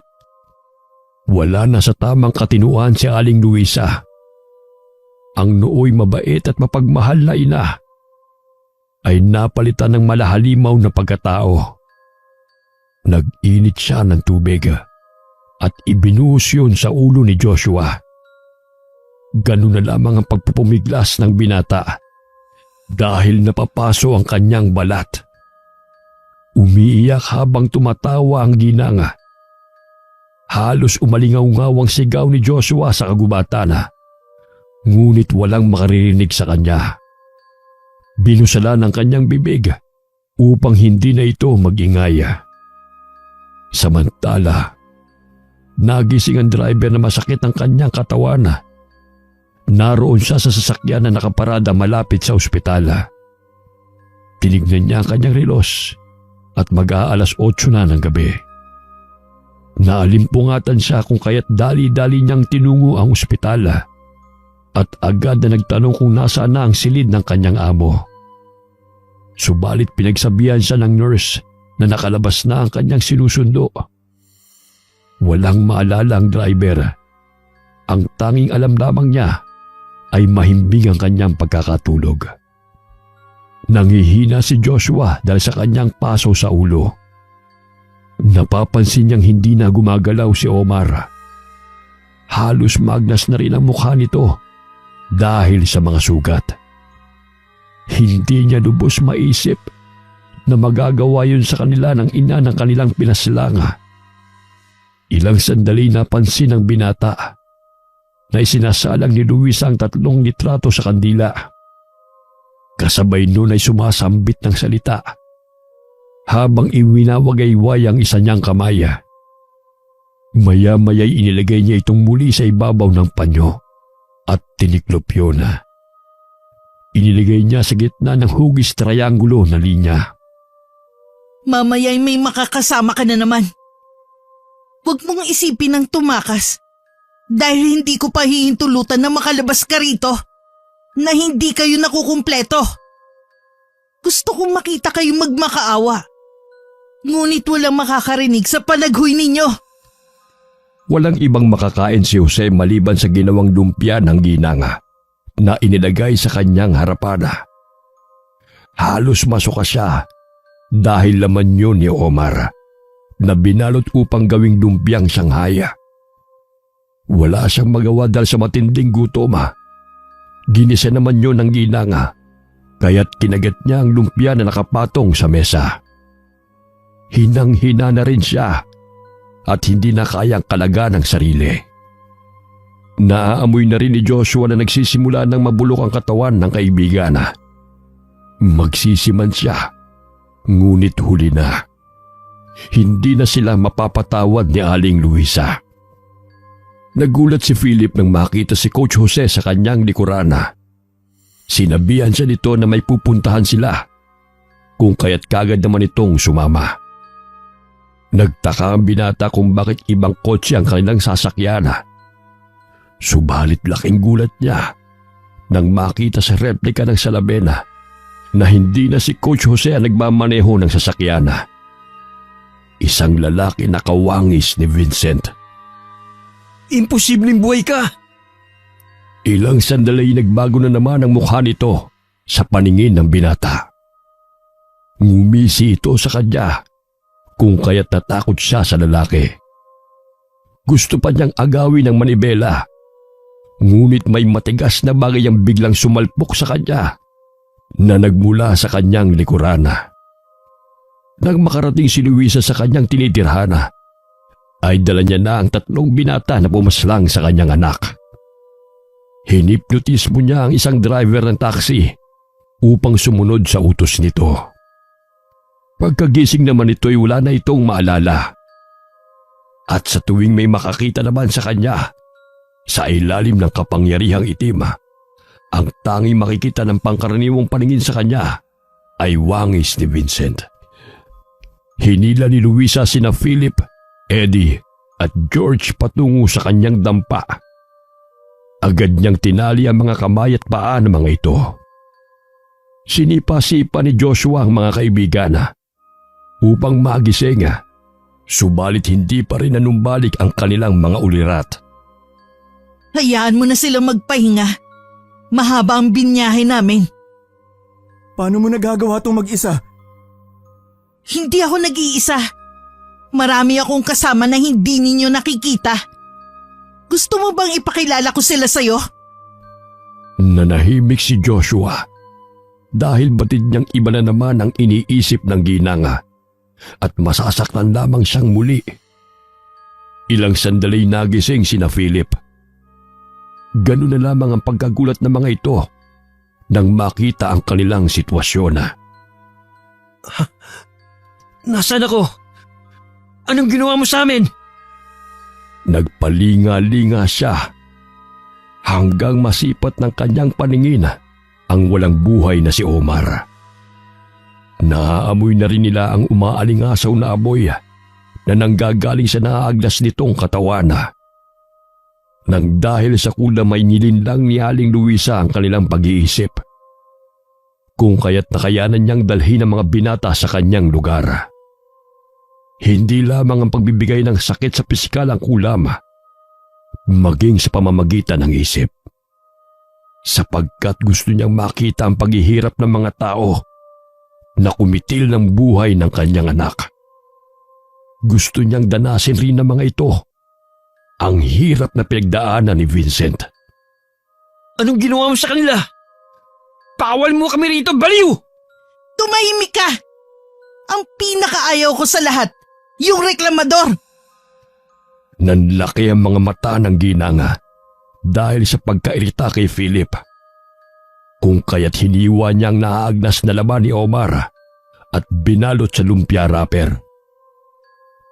Wala na sa tamang katinuan si Aling Luisa. Ang nooy mabait at mapagmahal na ina ay napalitan ng malahalimaw na pagkatao. Nag-init siya ng tubig at ibinuhos yun sa ulo ni Joshua. Ganun na lamang ang pagpupumiglas ng binata dahil napapaso ang kanyang balat. Umiiyak habang tumatawa ang ginang. Halos umalingaw-ngaw ang sigaw ni Joshua sa kagubatan, ngunit walang makaririnig sa kanya. Binusala ng kanyang bibig upang hindi na ito magingay. Samantala, nagising ang driver na masakit ang kanyang katawan. Naroon siya sa sasakyan na nakaparada malapit sa ospital. Tinignan niya ang kanyang relos at mag-aalas 8 na ng gabi. Naalimpungatan siya kung kaya't dali-dali niyang tinungo ang ospital at agad na nagtanong kung nasaan na ang silid ng kanyang amo. Subalit pinagsabihan siya ng nurse na nakalabas na ang kanyang sinusundo. Walang maalala ang driver. Ang tanging alam lamang niya ay mahimbing ang kanyang pagkakatulog. Nangihina si Joshua dahil sa kanyang paso sa ulo. Napapansin niyang hindi na gumagalaw si Omar. Halos magnas na rin ang mukha nito dahil sa mga sugat. Hindi niya lubos maisip na magagawa yun sa kanila ng ina ng kanilang pinaslanga. Ilang sandali napansin ng binata na isinasalang ni Luisa ang 3 litrato sa kandila. Kasabay nun ay sumasambit ng salita habang iwinawagayway ang isa niyang kamay. Maya-maya'y inilagay niya itong muli sa ibabaw ng panyo at tiniklop yun. Inilagay niya sa gitna ng hugis triangulo na linya. Mamaya'y may makakasama ka na naman. Huwag mong isipin ng tumakas. Dahil hindi ko pa hihintulutan na makalabas ka rito na hindi kayo nakukumpleto. Gusto kong makita kayong magmakaawa. Ngunit walang makakarinig sa palaghoy ninyo. Walang ibang makakain si Jose maliban sa ginawang lumpia ng ginanga na inilagay sa kanyang harapan. Halos masuka siya dahil laman yun ni Omar na binalot upang gawing lumpiang Shanghai. Wala siyang magawa dahil sa matinding gutom. Ginisa naman yun ng ginanga kaya't kinagat niya ang lumpia na nakapatong sa mesa. Hinang-hina na rin siya at hindi na kayang kalaga ng sarili. Naaamoy na rin ni Joshua na nagsisimula ng mabulok ang katawan ng kaibigan. Magsisiman siya, ngunit huli na. Hindi na sila mapapatawad ni Aling Luisa. Nagulat si Philip nang makita si Coach Jose sa kanyang likuran. Sinabihan siya nito na may pupuntahan sila, kung kaya't kagad naman itong sumama. Nagtaka ang binata kung bakit ibang kotse ang kanilang sasakyan. Subalit laking gulat niya nang makita sa replika ng salamin na hindi na si Coach Jose ang nagmamaneho ng sasakyan. Isang lalaki na kawangis ni Vincent. Imposibleng buhay ka! Ilang sandali nagbago na naman ang mukha nito sa paningin ng binata. Ngumisi ito sa kanya kung kaya't natakot siya sa lalaki. Gusto pa niyang agawin ng manibela, ngunit may matigas na bagay ang biglang sumalpok sa kanya na nagmula sa kanyang likuran. Nang makarating si Luisa sa kanyang tinitirhan, ay dala niya na ang 3 binata na pumaslang sa kanyang anak. Hinipnotismo niya ang isang driver ng taxi upang sumunod sa utos nito. Pagkagising naman ito'y wala na itong maalala. At sa tuwing may makakita naman sa kanya, sa ilalim ng kapangyarihang itim, ang tanging makikita ng pangkaraniwang paningin sa kanya ay wangis ni Vincent. Hinila ni Luisa sina Philip, Eddie at George patungo sa kanyang dampa. Agad niyang tinali ang mga kamay at paa ng mga ito. Sinipa-sipa ni Joshua ang mga kaibigan upang magising, subalit hindi pa rin nanumbalik ang kanilang mga ulirat. Hayaan mo na silang magpahinga. Mahaba ang binyahe namin. Paano mo nagagawa itong mag-isa? Hindi ako nag-iisa. Marami akong kasama na hindi ninyo nakikita. Gusto mo bang ipakilala ko sila sa'yo? Nanahimik si Joshua dahil batid niyang iba na naman ang iniisip ng ginanga at masasaktan lamang siyang muli. Ilang sandali nagising sina Philip. Ganun na lamang ang pagkagulat ng mga ito nang makita ang kanilang sitwasyon. Nasaan ako? Anong ginawa mo sa amin? Nagpalinga-linga siya hanggang masipat ng kanyang paningin ang walang buhay na si Omar. Naaamoy na rin nila ang umaalingasaw na amoy na nanggagaling sa naaaglas nitong katawan. Nang dahil sa kulam ay nilinlang ni Aling Luisa ang kanilang pag-iisip, kung kaya't nakayanan niyang dalhin ang mga binata sa kanyang lugar. Hindi lamang ang pagbibigay ng sakit sa pisikal ang kulam, maging sa pamamagitan ng isip. Sapagkat gusto niyang makita ang paghihirap ng mga tao na kumitil ng buhay ng kanyang anak. Gusto niyang danasin rin ng mga ito ang hirap na pinagdaanan ni Vincent. Anong ginawa mo sa kanila? Pawal mo kami rito, baliw! Tumahimik ka! Ang pinakaayaw ko sa lahat, yung reklamador! Nanlaki ang mga mata ng ginanga dahil sa pagkairita kay Philip. Kung kaya't hiniwa niya ang naaagnas na laman ni Omar at binalot sa lumpia wrapper.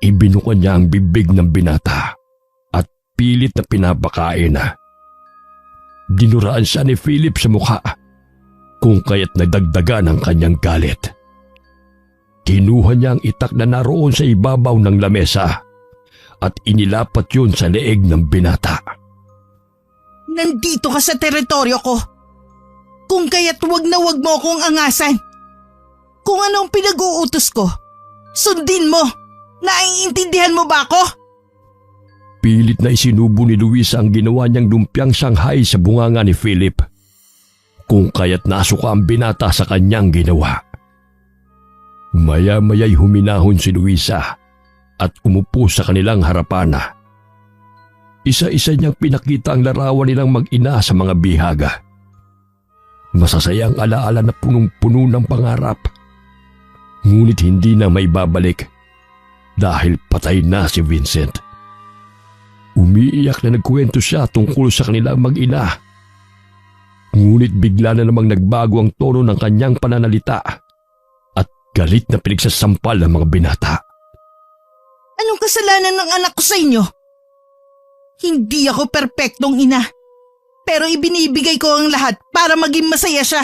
Ibinuka niya ang bibig ng binata at pilit na pinapakain. Dinuraan siya ni Philip sa mukha, kung kaya't nagdagdagan ang kanyang galit. Kinuha niya ang itak na naroon sa ibabaw ng lamesa at inilapat yun sa leeg ng binata. Nandito ka sa teritoryo ko. Kung kaya't wag na wag mo akong angasan. Kung anong pinag-uutos ko, sundin mo. Naiintindihan mo ba ako? Pilit na isinubo ni Luisa ang ginawa niyang lumpiang Shanghai sa bunganga ni Philip. Kung kaya't nasuka ang binata sa kanyang ginawa. Maya-maya'y huminahon si Luisa at umupo sa kanilang harapan. Isa-isa niyang pinakita ang larawan nilang mag-ina sa mga bihaga. Masasayang alaala na punong-puno ng pangarap. Ngunit hindi na may babalik dahil patay na si Vincent. Umiiyak na nagkwento siya tungkol sa kanilang mag-ina. Ngunit bigla na namang nagbago ang tono ng kanyang pananalita at galit na pinagsasampal ng mga binata. Anong kasalanan ng anak ko sa inyo? Hindi ako perpektong ina. Pero ibinibigay ko ang lahat para maging masaya siya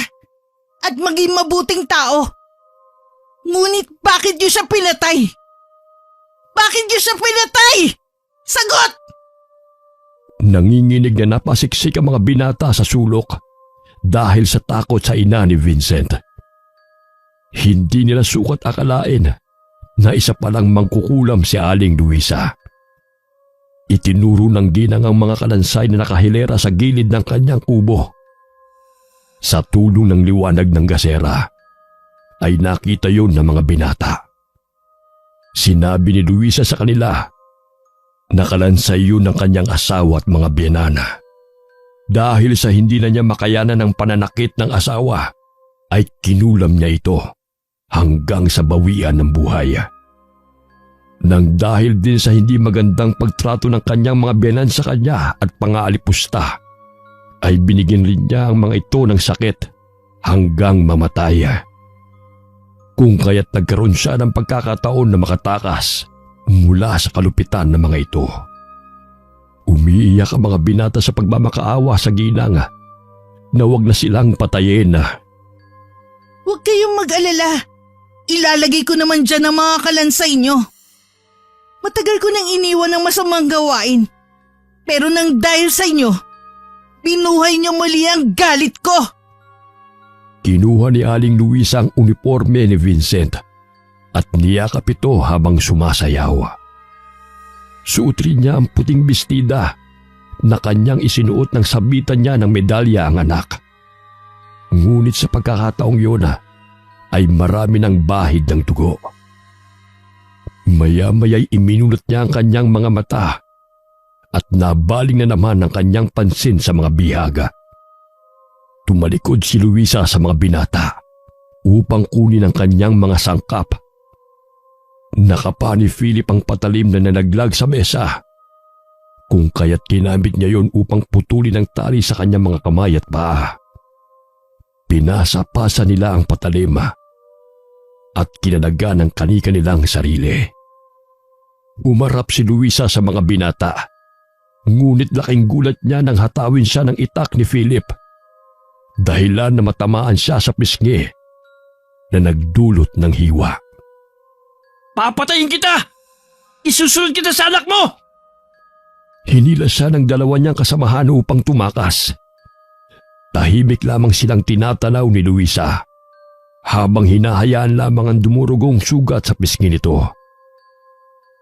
at maging mabuting tao. Ngunit bakit niyo siya pinatay? Bakit niyo siya pinatay? Sagot! Nanginginig na napasiksik ang mga binata sa sulok dahil sa takot sa ina ni Vincent. Hindi nila sukat akalain na isa palang mangkukulam si Aling Luisa. Itinuro ng ginang ang mga kalansay na nakahilera sa gilid ng kanyang kubo. Sa tulong ng liwanag ng gasera ay nakita yon ng mga binata. Sinabi ni Luisa sa kanila na kalansay yun ng kanyang asawa at mga biyanana. Dahil sa hindi na niya makayanan ng pananakit ng asawa, ay kinulam niya ito hanggang sa bawian ng buhay. Nang dahil din sa hindi magandang pagtrato ng kanyang mga biyanan sa kanya at pangaalipusta, ay binigyan rin niya ang mga ito ng sakit hanggang mamatay. Kung kaya't nagkaroon siya ng pagkakataon na makatakas mula sa kalupitan ng mga ito. Umiiyak ang mga binata sa pagmamakaawa sa ginang na wag na silang patayin. Huwag kayong mag-alala. Ilalagay ko naman dyan ang mga kalansay nyo. Matagal ko nang iniwan ng masamang gawain. Pero nang dahil sa inyo, binuhay nyo muli ang galit ko. Kinuha ni Aling Luisa ang uniforme ni Vincent at niyakap ito habang sumasayaw. Suot rin niya ang puting bestida na kanyang isinuot ng sabitan niya ng medalya ang anak. Ngunit sa pagkakataong yun ay marami ng bahid ng dugo. Maya-maya'y iminulot niya ang kanyang mga mata at nabaling na naman ang kanyang pansin sa mga bihaga. Tumalikod si Luisa sa mga binata upang kunin ang kanyang mga sangkap. Nakapa ni Philip ang patalim na nalaglag sa mesa, kung kaya't ginamit niya yon upang putulin ang tali sa kanyang mga kamay at paa. Pinasa-pasa nila ang patalim at kinalaga ng kani-kanilang sarili. Umarap si Luisa sa mga binata, ngunit laking gulat niya nang hatawin siya ng itak ni Philip, dahilan na matamaan siya sa pisngi na nagdulot ng hiwa. Papatayin kita! Isusunod kita sa anak mo! Hinila siya ng dalawa niyang kasamahan upang tumakas. Tahimik lamang silang tinatanaw ni Luisa habang hinahayaan lamang ang dumurugong sugat sa pisngi nito.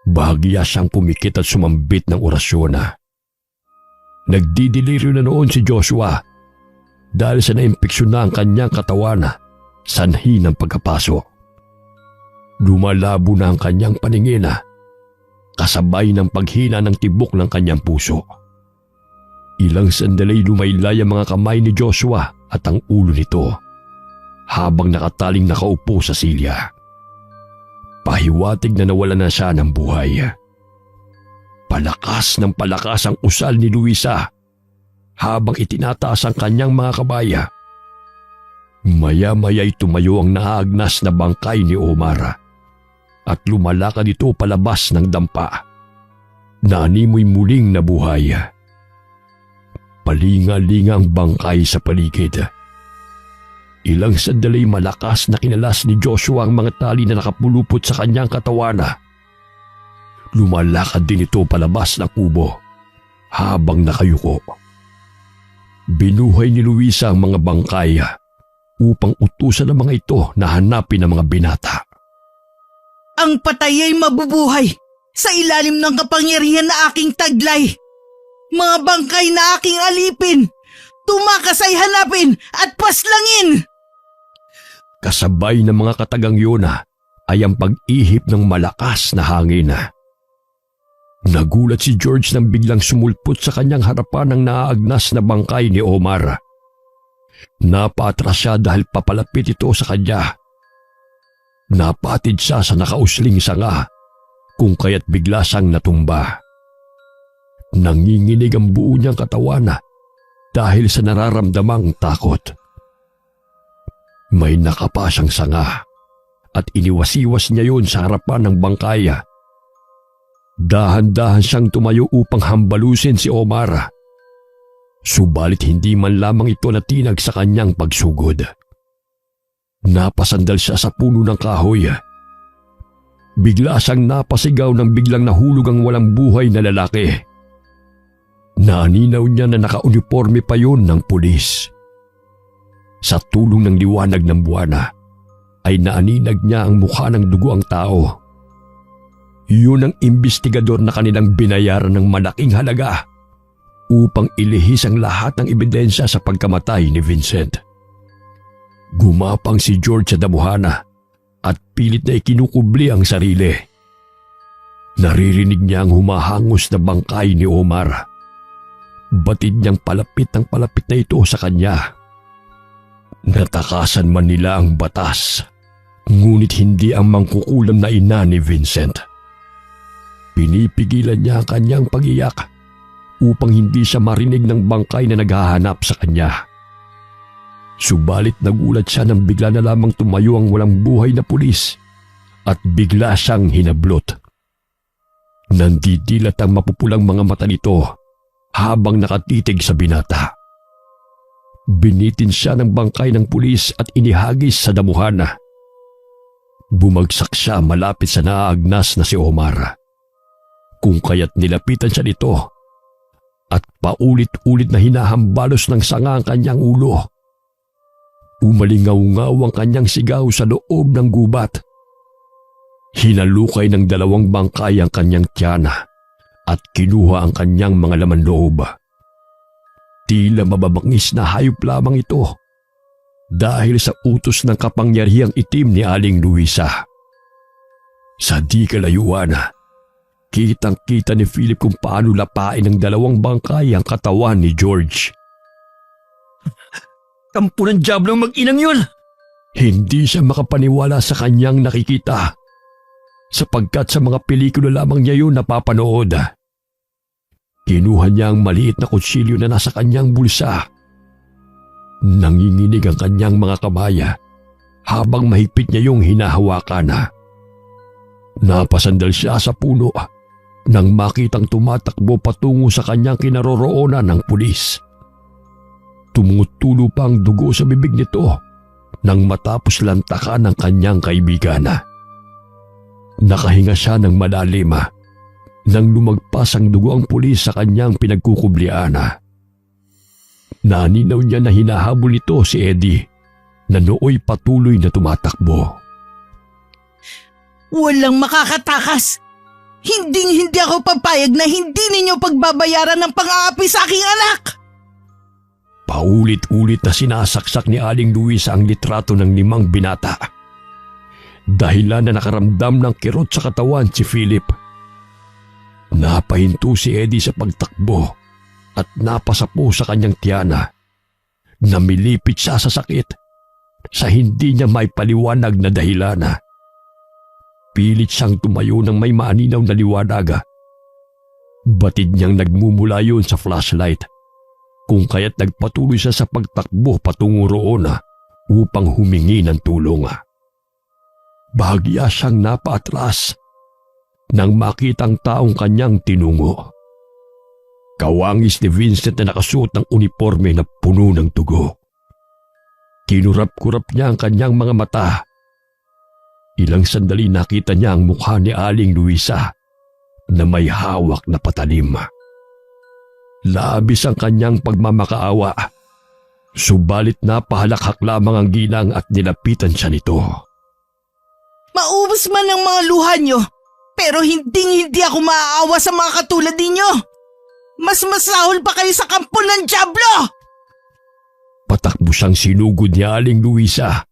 Bahagya siyang pumikit at sumambit ng orasyon. Nagdidelirio na noon si Joshua dahil sa naimpeksyon na ang kanyang katawan, sanhi ng pagkapaso. Lumalabo na ang kanyang paningin, kasabay ng paghina ng tibok ng kanyang puso. Ilang sandali lumaylay ang mga kamay ni Joshua at ang ulo nito habang nakataling nakaupo sa silya. Pahiwatig na nawala na siya ng buhay. Palakas ng palakas ang usal ni Luisa habang itinataas ang kanyang mga kabaya. Maya-maya'y tumayo ang naagnas na bangkay ni Omar at lumalakad ito palabas ng dampa. Naanimoy muling nabuhay. Palinga-linga ang bangkay sa paligid. Ilang sandali malakas na kinalas ni Joshua ang mga tali na nakapulupot sa kanyang katawan. Lumalakad din ito palabas ng kubo habang nakayuko. Binuhay ni Luisa ang mga bangkay upang utusan ng mga ito na hanapin ang mga binata. Ang patay ay mabubuhay sa ilalim ng kapangyarihan na aking taglay. Mga bangkay na aking alipin, tumakas ay hanapin at paslangin. Kasabay ng mga katagang yun ay ang pag-ihip ng malakas na hangin. Nagulat si George nang biglang sumulpot sa kanyang harapan ng naaagnas na bangkay ni Omar. Napaatras siya dahil papalapit ito sa kanya. Napatid siya sa nakausling sanga kung kaya't bigla siyang natumba. Nanginginig ang buo niyang katawan dahil sa nararamdamang takot. May nakapa siyang sanga at iniwasiwas niya yun sa harapan ng bangkay. Dahan-dahan siyang tumayo upang hambalusin si Omar. Subalit hindi man lamang ito natinag sa kanyang pagsugod. Napasandal siya sa puno ng kahoy. Bigla siyang napasigaw nang biglang nahulog ang walang buhay na lalaki. Naaninaw niya na nakauniforme pa yun ng pulis. Sa tulong ng liwanag ng buwana ay naaninag niya ang mukha ng dugo ang tao. Yun ang imbestigador na kanilang binayaran ng malaking halaga upang ilihis ang lahat ng ebidensya sa pagkamatay ni Vincent. Gumapang si George sa damuhana at pilit na ikinukubli ang sarili. Naririnig niya ang humahangos na bangkay ni Omar. Batid niyang palapit ng palapit na ito sa kanya. Natakasan man nila ang batas, ngunit hindi ang mangkukulam na ina ni Vincent. Pinipigilan niya ang kanyang pag-iyak upang hindi siya marinig ng bangkay na naghahanap sa kanya. Subalit nagulat siya nang bigla na lamang tumayo ang walang buhay na pulis at bigla siyang hinablot. Nandidilat ang mapupulang mga mata nito habang nakatitig sa binata. Binitin siya ng bangkay ng pulis at inihagis sa damuhana. Bumagsak siya malapit sa naaagnas na si Omar. Kung kaya't nilapitan siya nito at paulit-ulit na hinahambalos ng sanga ang kanyang ulo. Umalingaw-ngaw ang kanyang sigaw sa loob ng gubat. Hinalukay ng dalawang bangkay ang kanyang tiyana at kinuha ang kanyang mga laman loob. Tila mababangis na hayop lamang ito dahil sa utos ng kapangyarihang itim ni Aling Luisa. Sa di kalayuan, kitang-kita ni Philip kung paano lapain ng dalawang bangkay ang katawan ni George. Kampo ng diablo ang mag-inang yun! Hindi siya makapaniwala sa kanyang nakikita sapagkat sa mga pelikula lamang niya yun napapanood. Kinuha niya ang maliit na kutsilyo na nasa kanyang bulsa. Nanginginig ang kanyang mga kamay habang mahigpit niya yung hinahawakan. Napasandal siya sa puno nang makitang tumatakbo patungo sa kanyang kinaroroonan ng pulis. Tumutulo pa ang dugo sa bibig nito nang matapos lantakan ng kanyang kaibigan. Nakahinga siya ng malalim nang lumagpas ang dugo ang pulis sa kanyang pinagkukublian. Naninaw niya na hinahabol nito si Eddie na nooy patuloy na tumatakbo. Walang makakatakas! Hinding-hindi ako papayag na hindi ninyo pagbabayaran ng pang-aapi sa aking anak! Paulit-ulit na sinasaksak ni Aling Luisa ang litrato ng 5 binata. Dahilan na nakaramdam ng kirot sa katawan si Philip. Napahinto si Eddie sa pagtakbo at napasapo sa kanyang tiyana. Namilipit siya sa sakit sa hindi niya may paliwanag na dahilan. Pilit siyang tumayo ng may maaninaw na liwanag. Batid niyang nagmumula yun sa flashlight. Kung kaya't nagpatuloy siya sa pagtakbo patungo roon upang humingi ng tulong. Bahagya siyang napaatras nang makitang taong kanyang tinungo. Kawangis ni Vincent na nakasuot ng uniforme na puno ng dugo. Kinurap-kurap niya ang kanyang mga mata. Ilang sandali nakita niya ang mukha ni Aling Luisa na may hawak na patalim. Labis ang kanyang pagmamakaawa Subalit napahalakhak lamang ang ginang at nilapitan siya nito. Maubos man ang mga luha nyo, pero hindi ako maaawa sa mga katulad ninyo. Mas masahol pa kayo sa kampo ng dyablo! Patakbo siyang sinugod ni Aling Luisa.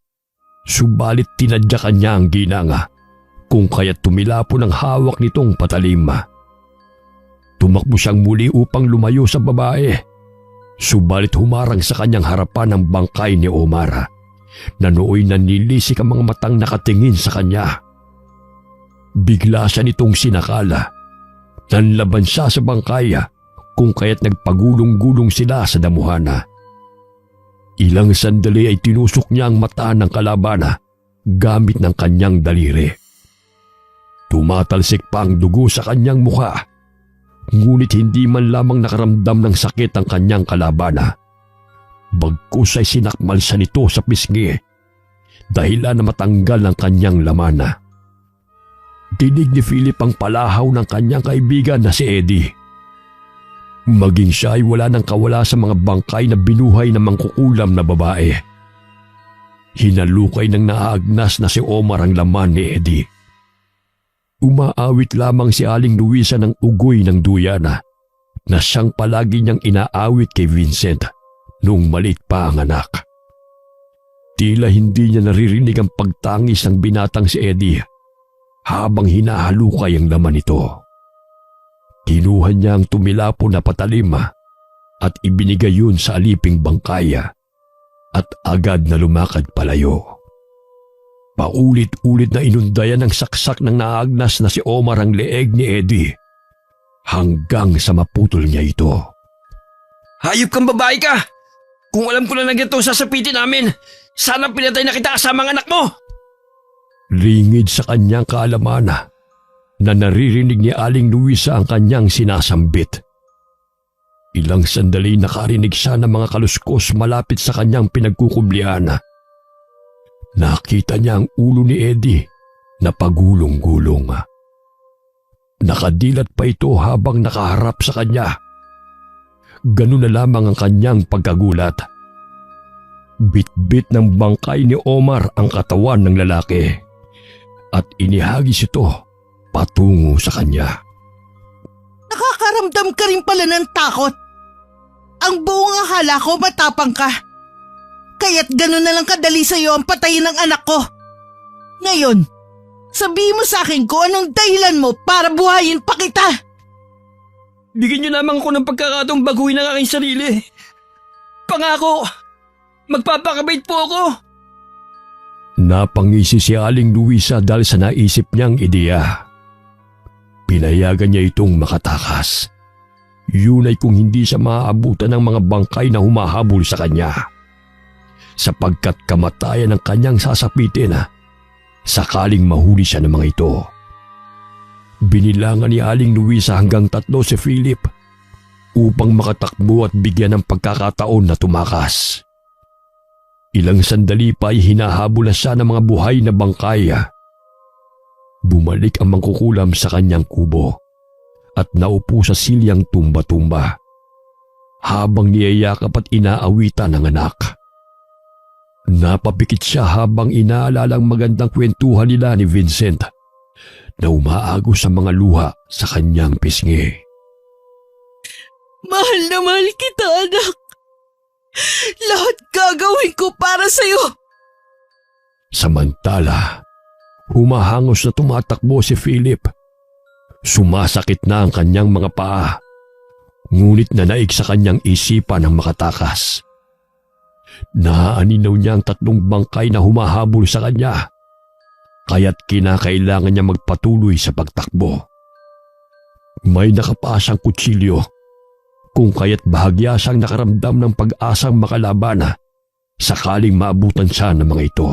Subalit tinadyakan niya ang ginanga, kung kaya't tumilapon ang hawak nitong patalim. Tumakbo siyang muli upang lumayo sa babae. Subalit humarang sa kanyang harapan ang bangkay ni Omar, na nooy nanilisik ang mga matang nakatingin sa kanya. Bigla siya nitong sinakala. Nanlaban siya sa bangkay, kung kaya't nagpagulong-gulong sila sa damuhana. Ilang sandali ay tinusok niya ang mata ng kalabana gamit ng kanyang daliri. Tumatalsik pa ang dugo sa kanyang mukha, ngunit hindi man lamang nakaramdam ng sakit ang kanyang kalabana. Bagkus ay sinakmal siya nito sa pisngi, dahilan na matanggal ang kanyang laman. Dinig ni Philip ang palahaw ng kanyang kaibigan na si Eddie. Maging siya ay wala nang kawala sa mga bangkay na binuhay ng mangkukulam na babae. Hinalukay ng naaagnas na si Omar ang laman ni Eddie. Umaawit lamang si Aling Luisa ng ugoy ng duyana na siyang palagi niyang inaawit kay Vincent noong maliit pa ang anak. Tila hindi niya naririnig ang pagtangis ng binatang si Eddie habang hinahalukay ang laman nito. Kinuha niya ang tumilapon na patalim at ibinigay yun sa aliping bangkaya at agad na lumakad palayo. Paulit-ulit na inundayan ng saksak ng naagnas na si Omar ang leeg ni Eddie hanggang sa maputol niya ito. Hayop kang babae ka! Kung alam ko na ganito sasapitin namin, sana pinatay na kita kasama ang anak mo! Ringid sa kanyang kaalaman na naririnig ni Aling Luisa ang kanyang sinasambit. Ilang sandali nakarinig siya ng mga kaluskos malapit sa kanyang pinagkukublian. Nakita niya ang ulo ni Eddie na pagulong-gulong. Nakadilat pa ito habang nakaharap sa kanya. Ganun na lamang ang kanyang pagkagulat. Bit-bit ng bangkay ni Omar ang katawan ng lalaki at inihagis ito patungo sa kanya. Nakakaramdam ka rin pala ng takot. Ang buong akala ko matapang ka. Kaya't gano'n na lang kadali sa'yo ang patayin ng anak ko. Ngayon, sabihin mo sa akin kung anong dahilan mo para buhayin pa kita. Bigyan niyo naman ako ng pagkakataong baguhin ang aking sarili. Pangako, magpapakabait po ako. Napangisi si Aling Luisa dahil sa naisip niyang ideya. Pinayagan niya itong makatakas. Yun ay kung hindi siya maaabutan ng mga bangkay na humahabol sa kanya. Sapagkat kamatayan ng kanyang sasapitin sakaling mahuli siya ng mga ito. Binilangan ni Aling Luisa hanggang 3 si Philip upang makatakbo at bigyan ng pagkakataon na tumakas. Ilang sandali pa ay hinahabol na siya ng mga buhay na bangkay. Bumalik ang mangkukulam sa kanyang kubo at naupo sa silyang tumba-tumba habang niyayakap at inaawitan ng anak. Napapikit siya habang inaalalang magandang kwentuhan nila ni Vincent na umaagos sa mga luha sa kanyang pisngi. Mahal na mahal kita, anak. Lahat gagawin ko para sa'yo. Samantala, humahangos na tumatakbo si Philip. Sumasakit na ang kanyang mga paa, ngunit nanaig sa kanyang isipan ang makatakas. Naaaninaw niya ang 3 bangkay na humahabol sa kanya, kaya't kinakailangan niya magpatuloy sa pagtakbo. May nakapasang kutsilyo, kung kaya't bahagya siyang nakaramdam ng pag-asang makalaban sakaling maabutan siya ng mga ito.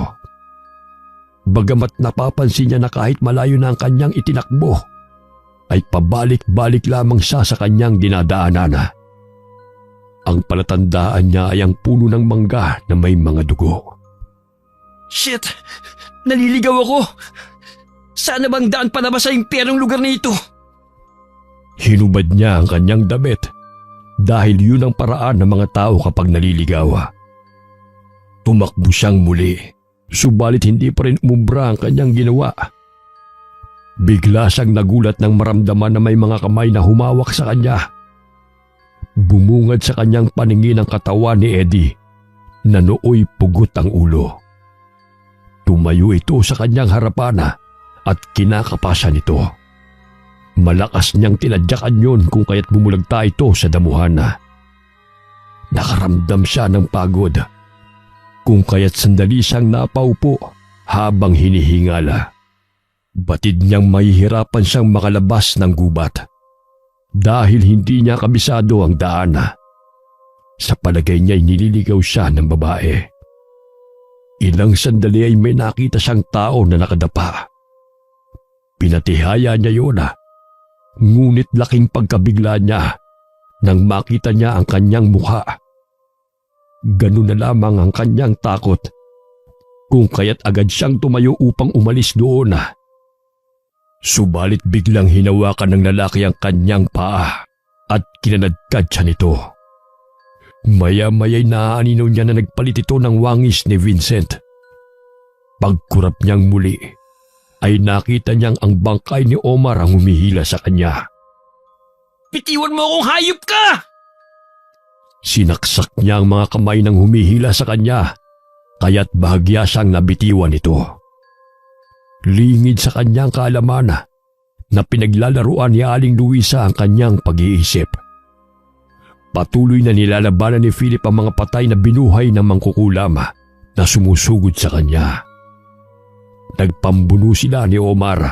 Bagamat napapansin niya na kahit malayo na ang kanyang itinakbo, ay pabalik-balik lamang siya sa kanyang dinadaanan. Ang palatandaan niya ay ang puno ng mangga na may mga dugo. Shit! Naliligaw ako! Sana bang daan pa na ba sa impyernong lugar na ito? Hinubad niya ang kanyang damit dahil yun ang paraan ng mga tao kapag naliligaw. Tumakbo siyang muli, subalit hindi pa rin umubra ang kanyang ginawa. Bigla siyang nagulat nang maramdaman na may mga kamay na humawak sa kanya. Bumungad sa kanyang paningin ang katawan ni Eddie na nooy pugot ang ulo. Tumayo ito sa kanyang harapan at kinakapasan ito. Malakas niyang tinadyakan yun kung kaya't bumulagta ito sa damuhan. Nakaramdam siya ng pagod, kung kaya't sandali siyang napaupo habang hinihingala. Batid niyang mahihirapan siyang makalabas ng gubat dahil hindi niya kabisado ang daan. Sa palagay niya'y nililigaw siya ng babae. Ilang sandali ay may nakita siyang tao na nakadapa. Pinatihaya niya yun, ngunit laking pagkabigla niya nang makita niya ang kanyang mukha. Ganun na lamang ang kanyang takot, kung kaya't agad siyang tumayo upang umalis doon. Subalit biglang hinawakan ng lalaki ang kanyang paa at kinanadkad siya nito. Maya-maya'y naaaninaw niya na nagpalit ito ng wangis ni Vincent. Pagkurap niyang muli, ay nakita niyang ang bangkay ni Omar ang humihila sa kanya. Bitiwan mo akong hayop ka! Sinaksak niya ang mga kamay ng humihila sa kanya, kaya't bahagya siyang nabitiwan ito. Lingid sa kanyang kaalaman na pinaglalaruan ni Aling Luisa ang kanyang pag-iisip. Patuloy na nilalabanan ni Philip ang mga patay na binuhay ng mangkukulam na sumusugod sa kanya. Nagpambuno sila ni Omar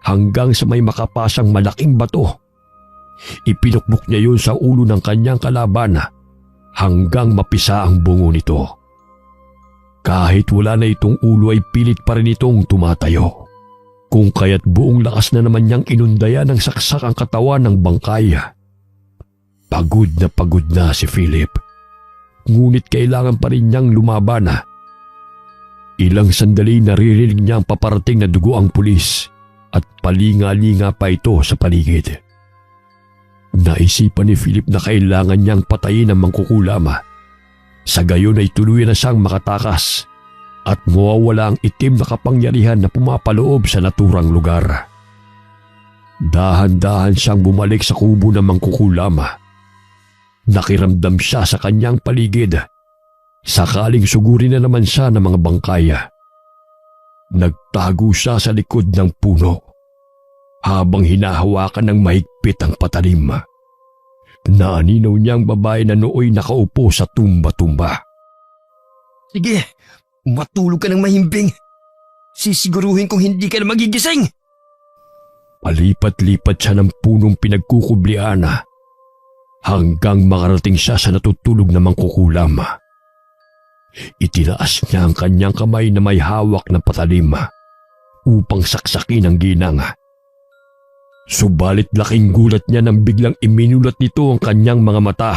hanggang sa may makapasang malaking bato. Ipinukbok niya yun sa ulo ng kanyang kalaban hanggang mapisa ang bungo nito. Kahit wala na itong ulo ay pilit pa rin itong tumatayo, kung kaya't buong lakas na naman niyang inundayan ng saksak ang katawan ng bangkay. Pagod na si Philip, ngunit kailangan pa rin niyang lumaban. Ilang sandali naririnig niya ang paparating na dugo ang pulis at palinga-linga pa ito sa paligid. Naisipan ni Philip na kailangan niyang patayin ang mangkukulam. Sa gayon ay tuluyan na siyang makatakas at mawawala ang itim na kapangyarihan na pumapaloob sa naturang lugar. Dahan-dahan siyang bumalik sa kubo ng mangkukulam. Nakiramdam siya sa kanyang paligid. Sakaling sugurin na naman siya ng mga bangkay. Nagtago siya sa likod ng puno habang hinahawakan ng mahigpit ang patalim. Naaninaw niya ang babae na nooy nakaupo sa tumba-tumba. Sige, matulog ka ng mahimbing. Sisiguruhin kong hindi ka na magigising. Palipat-lipat siya ng punong pinagkukublian hanggang makarating siya sa natutulog na mangkukulam. Itinaas niya ang kanyang kamay na may hawak na patalim upang saksakin ang ginang. Subalit laking gulat niya nang biglang iminulat nito ang kanyang mga mata.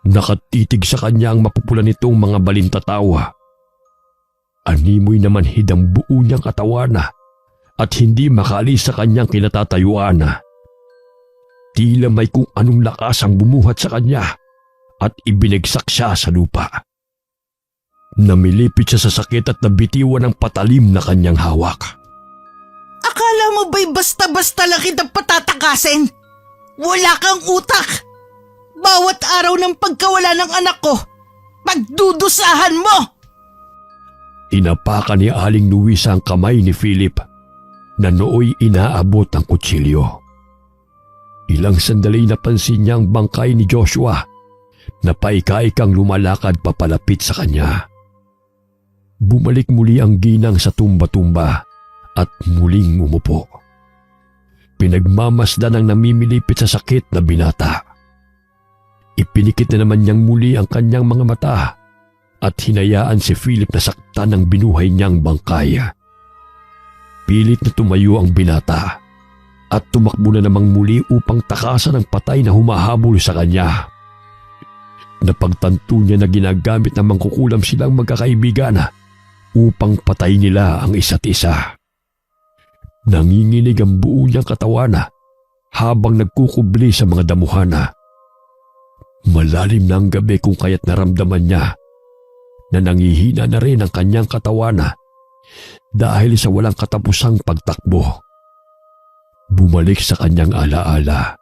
Nakatitig sa kanya ang mapupula nitong mga balintatawa. Animoy naman hidang buo niyang katawan at hindi makaalis sa kanyang kinatatayuan. Tila may kung anong lakas ang bumuhat sa kanya at ibinagsak siya sa lupa. Namilipit siya sa sakit at nabitiwan ng patalim na kanyang hawak. Akala mo ba'y basta-basta lang kitang patatakasin? Wala kang utak! Bawat araw ng pagkawala ng anak ko, pagdudusahan mo! Inapakan ni Aling Luisa ang kamay ni Philip na nooy inaabot ang kutsilyo. Ilang sandali napansin niya ang bangkay ni Joshua na paika-ikang lumalakad papalapit sa kanya. Bumalik muli ang ginang sa tumba-tumba at muling umupo. Pinagmamasdan ang namimilipit sa sakit na binata. Ipinikit na naman niyang muli ang kanyang mga mata at hinayaan si Philip na saktan ng binuhay niyang bangkay. Pilit na tumayo ang binata at tumakbo na namang muli upang takasan ang patay na humahabol sa kanya. Napagtanto niya na ginagamit ng mangkukulam silang magkakaibigan upang patay nila ang isa't isa. Nanginginig ang buo niyang katawan habang nagkukubli sa mga damuhan. Malalim na ang gabi kung kaya't naramdaman niya na nangihina na rin ang kanyang katawan dahil sa walang katapusang pagtakbo. Bumalik sa kanyang alaala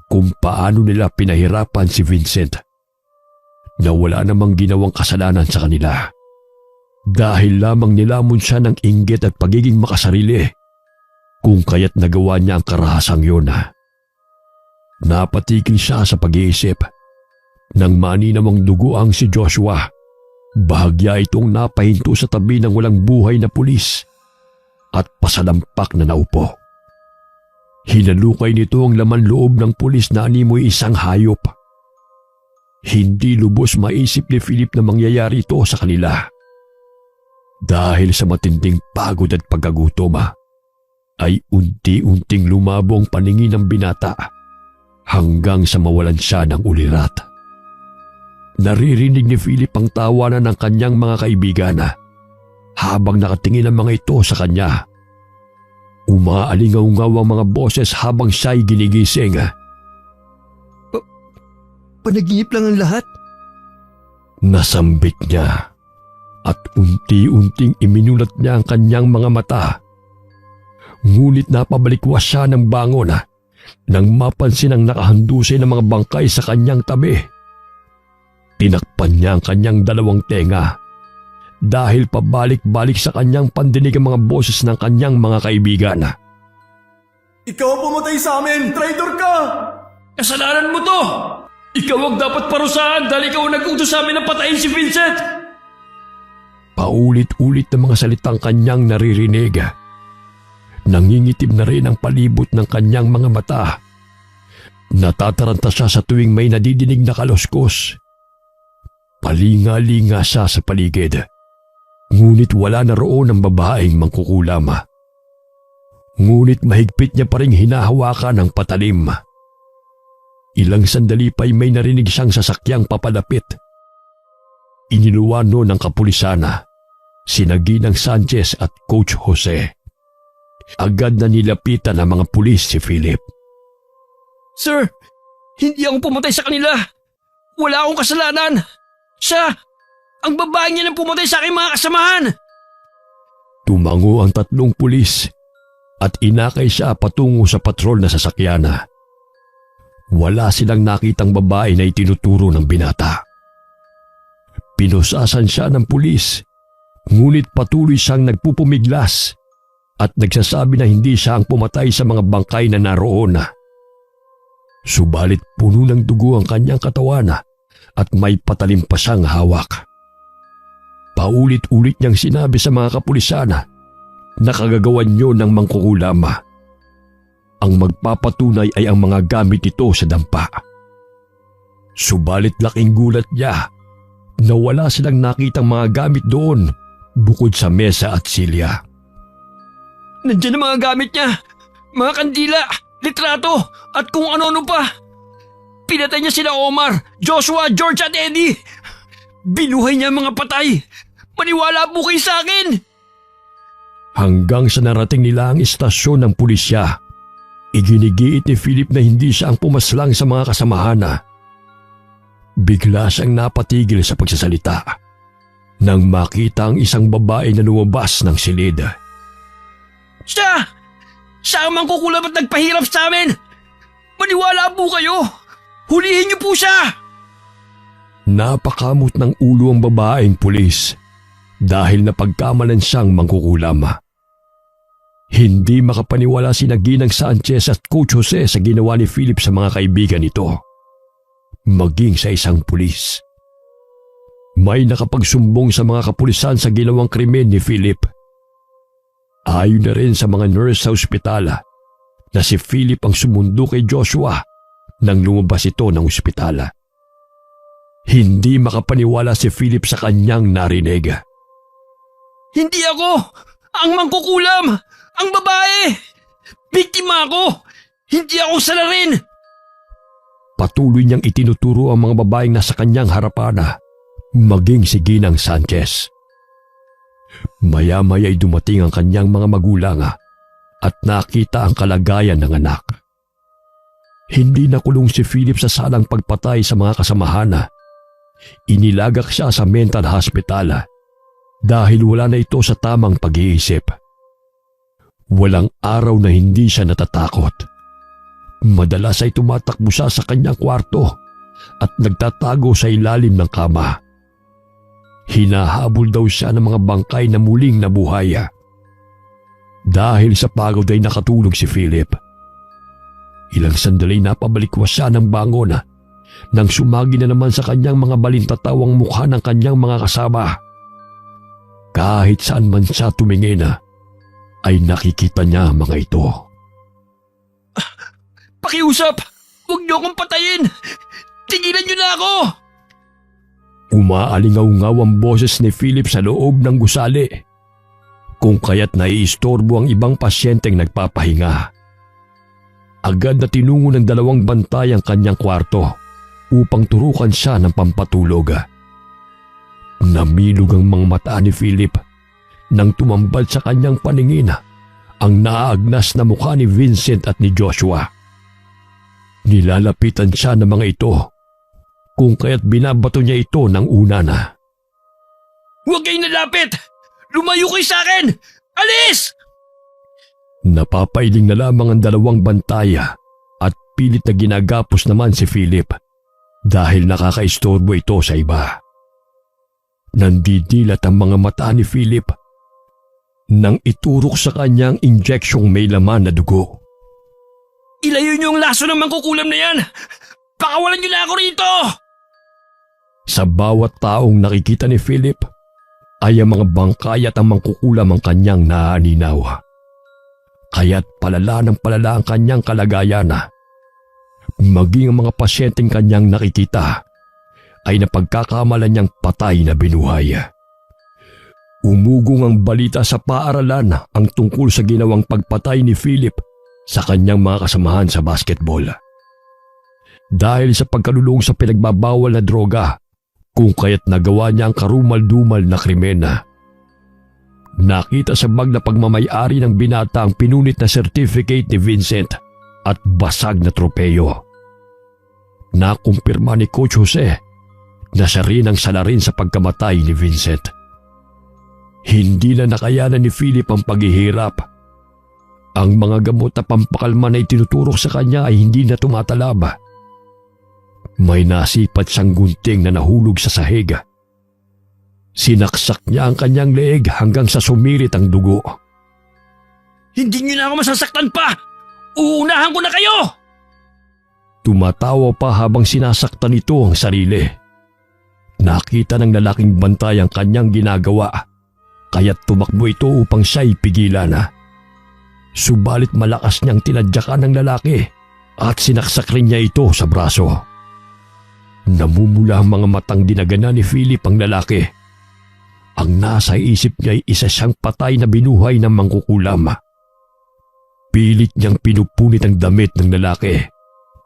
kung paano nila pinahirapan si Vincent na wala namang ginawang kasalanan sa kanila. Dahil lamang nilamon siya ng inggit at pagiging makasarili kung kaya't nagawa niya ang karahasang yun. Napatigil siya sa pag-iisip nang maninamang duguang si Joshua. Bahagya itong napahinto sa tabi ng walang buhay na pulis at pasalampak na naupo. Hinalukay nito ang laman loob ng pulis na animoy isang hayop. Hindi lubos maisip ni Philip na mangyayari ito sa kanila. Dahil sa matinding pagod at pagkagutom, ay unti-unting lumabo ang paningin ng binata hanggang sa mawalan siya ng ulirat. Naririnig ni Philip ang tawanan ng kanyang mga kaibigan habang nakatingin ang mga ito sa kanya. Umaalingaw-ngaw ang mga boses habang siya'y ginigising. Panaginip lang ang lahat. Nasambit niya at unti-unting iminulat niya ang kanyang mga mata. Ngunit napabalikwas siya ng bangon nang mapansin ang nakahandusay ng mga bangkay sa kanyang tabi. Tinakpan niya ang kanyang dalawang tenga dahil pabalik-balik sa kanyang pandinig ang mga boses ng kanyang mga kaibigan. Ikaw ang pumatay sa amin! Traitor ka! Kasalanan mo to! Ikaw ang dapat parusahan dahil ikaw ang nag-utos sa amin na patayin si Vincent! Paulit-ulit na mga salitang kanyang naririnig. Nangingitim na rin ang palibot ng kanyang mga mata. Natataranta siya sa tuwing may nadidinig na kaluskos. Palinga-linga siya sa paligid. Ngunit wala na roon ang babaeng mangkukulam. Ngunit mahigpit niya pa ring hinahawakan ang patalim. Ilang sandali pa'y may narinig siyang sasakyang papalapit. Iniluwan noon ng kapulisan sina Ginang Sanchez at Coach Jose. Agad na nilapitan ng mga pulis si Philip. Sir, hindi ako pumatay sa kanila. Wala akong kasalanan. Siya, ang babaeng niya nang pumatay sa aking mga kasamahan. Tumango ang tatlong pulis at inakay siya patungo sa patrol na sasakyan. Wala silang nakitang babae na itinuturo ng binata. Pinusasan siya ng pulis, ngunit patuloy siyang nagpupumiglas at nagsasabi na hindi siya ang pumatay sa mga bangkay na naroon. Subalit puno ng dugo ang kanyang katawan at may patalim pa siyang hawak. Paulit-ulit niyang sinabi sa mga kapulisan na kagagawan niyo ng mangkukulam. Ang magpapatunay ay ang mga gamit nito sa dampa. Subalit laking gulat niya na wala silang nakitang mga gamit doon bukod sa mesa at silya. Nandiyan ang mga gamit niya. Mga kandila, litrato, at kung ano-ano pa. Pinatay niya sila Omar, Joshua, George at Eddie. Binuhay niya ang mga patay. Maniwala po kayo sa akin. Hanggang sa narating nila ang istasyon ng pulisya, iginigiit ni Philip na hindi siya ang pumaslang sa mga kasamahan. Bigla siyang napatigil sa pagsasalita nang makita ang isang babae na lumabas ng silid. Siya! Siya ang mangkukulam at nagpahirap sa amin! Maniwala po kayo! Hulihin niyo po siya! Napakamot ng ulo ang babaeng pulis dahil napagkamalan siyang mangkukulam. Hindi makapaniwala si Ginang Sanchez at Coach Jose sa ginawa ni Philip sa mga kaibigan nito, maging sa isang pulis. May nakapagsumbong sa mga kapulisan sa ginawang krimen ni Philip. Ayon na rin sa mga nurse sa ospital na si Philip ang sumundo kay Joshua nang lumabas ito ng ospital. Hindi makapaniwala si Philip sa kanyang narinig. Hindi ako! Ang mangkukulam! Ang babae! Biktima ako! Hindi ako salarin! Patuloy niyang itinuturo ang mga babaeng nasa kanyang harapan, maging si Ginang Sanchez. Maya-maya ay dumating ang kanyang mga magulang at nakita ang kalagayan ng anak. Hindi nakulong si Philip sa salang pagpatay sa mga kasamahan. inilagak siya sa mental hospital dahil wala na ito sa tamang pag-iisip. Walang araw na hindi siya natatakot. Madalas ay tumatakbo siya sa kanyang kwarto at nagtatago sa ilalim ng kama. Hinahabol daw siya ng mga bangkay na muling nabuhay. Dahil sa pagod ay nakatulog si Philip. Ilang sandali napabalikwas siya ng bangon nang sumagi na naman sa kanyang mga balintatawang mukha ng kanyang mga kasama. Kahit saan man siya tumingin ay nakikita niya mga ito. Pakiusap! Huwag niyo akong patayin! Tigilan niyo na ako! Umaalingaw-ngaw ang boses ni Philip sa loob ng gusali, kung kaya't naiistorbo ang ibang pasyenteng nagpapahinga. Agad na tinungo ng 2 bantay ang kanyang kwarto upang turukan siya ng pampatulog. Namilog ang mga mata ni Philip nang tumambad sa kanyang paningin ang naaagnas na mukha ni Vincent at ni Joshua. Nilalapitan siya ng mga ito, kung kaya't binabato niya ito ng una na. Huwag kayong nalapit! Lumayo kayo sa akin! Alis! Napapailing na lamang ang 2 bantay at pilit na ginagapos naman si Philip dahil nakakaistorbo ito sa iba. Nandidilat ang mga mata ni Philip nang iturok sa kanyang injeksyong may laman na dugo. Ilayo niyo ang laso ng mangkukulam na yan! Pakawalan niyo na ako rito! Sa bawat taong nakikita ni Philip ay ang mga bangkay at ang mangkukulam ang kanyang naaninaw. Kaya't palala ng palala ang kanyang kalagayan. Maging ang mga pasyenteng kanyang nakikita ay napagkakamalan niyang patay na binuhay. Umugong ang balita sa paaralan ang tungkol sa ginawang pagpatay ni Philip sa kanyang mga kasamahan sa basketball. Dahil sa pagkalulong sa pinagbabawal na droga, kung kaya't nagawa niya ang karumal-dumal na krimen. Nakita sa bag na pagmamayari ng binata ang pinunit na certificate ni Vincent at basag na tropeyo. Nakumpirma ni Coach Jose na siya rin ang salarin sa pagkamatay ni Vincent. Hindi na nakayanan ni Philip ang paghihirap. Ang mga gamot na pampakalma na itinuturok sa kanya ay hindi na tumatalab. May nasipat siyang gunting na nahulog sa sahig. Sinaksak niya ang kanyang leeg hanggang sa sumirit ang dugo. Hindi niyo na ako masasaktan pa! Uunahan ko na kayo! Tumatawa pa habang sinasaktan ito ang sarili. Nakita ng lalaking bantay ang kanyang ginagawa, kaya't tumakbo ito upang siya'y pigilan. Subalit malakas niyang tinadyakan ng lalaki at sinaksak rin niya ito sa braso. Namumula ang mga matang dinagana ni Philip ang lalaki. Ang nasa isip niya ay isa siyang patay na binuhay ng mangkukulam. Pilit niyang pinupunit ang damit ng lalaki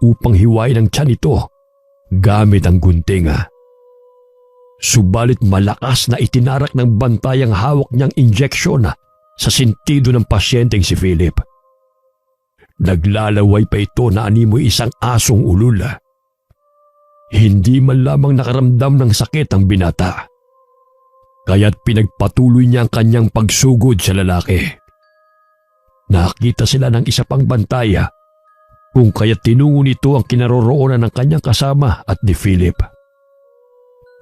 upang hiwain ang tiyan nito gamit ang gunting. Subalit malakas na itinarak ng bantay ang hawak niyang injeksyon sa sentido ng pasyenteng si Philip. Naglalaway pa ito na animoy isang asong ulul. Hindi man lamang nakaramdam ng sakit ang binata. Kaya't pinagpatuloy niya ang kanyang pagsugod sa lalaki. Nakita sila ng isa pang bantay, kung kaya't tinungo nito ang kinaroroonan ng kanyang kasama at ni Philip.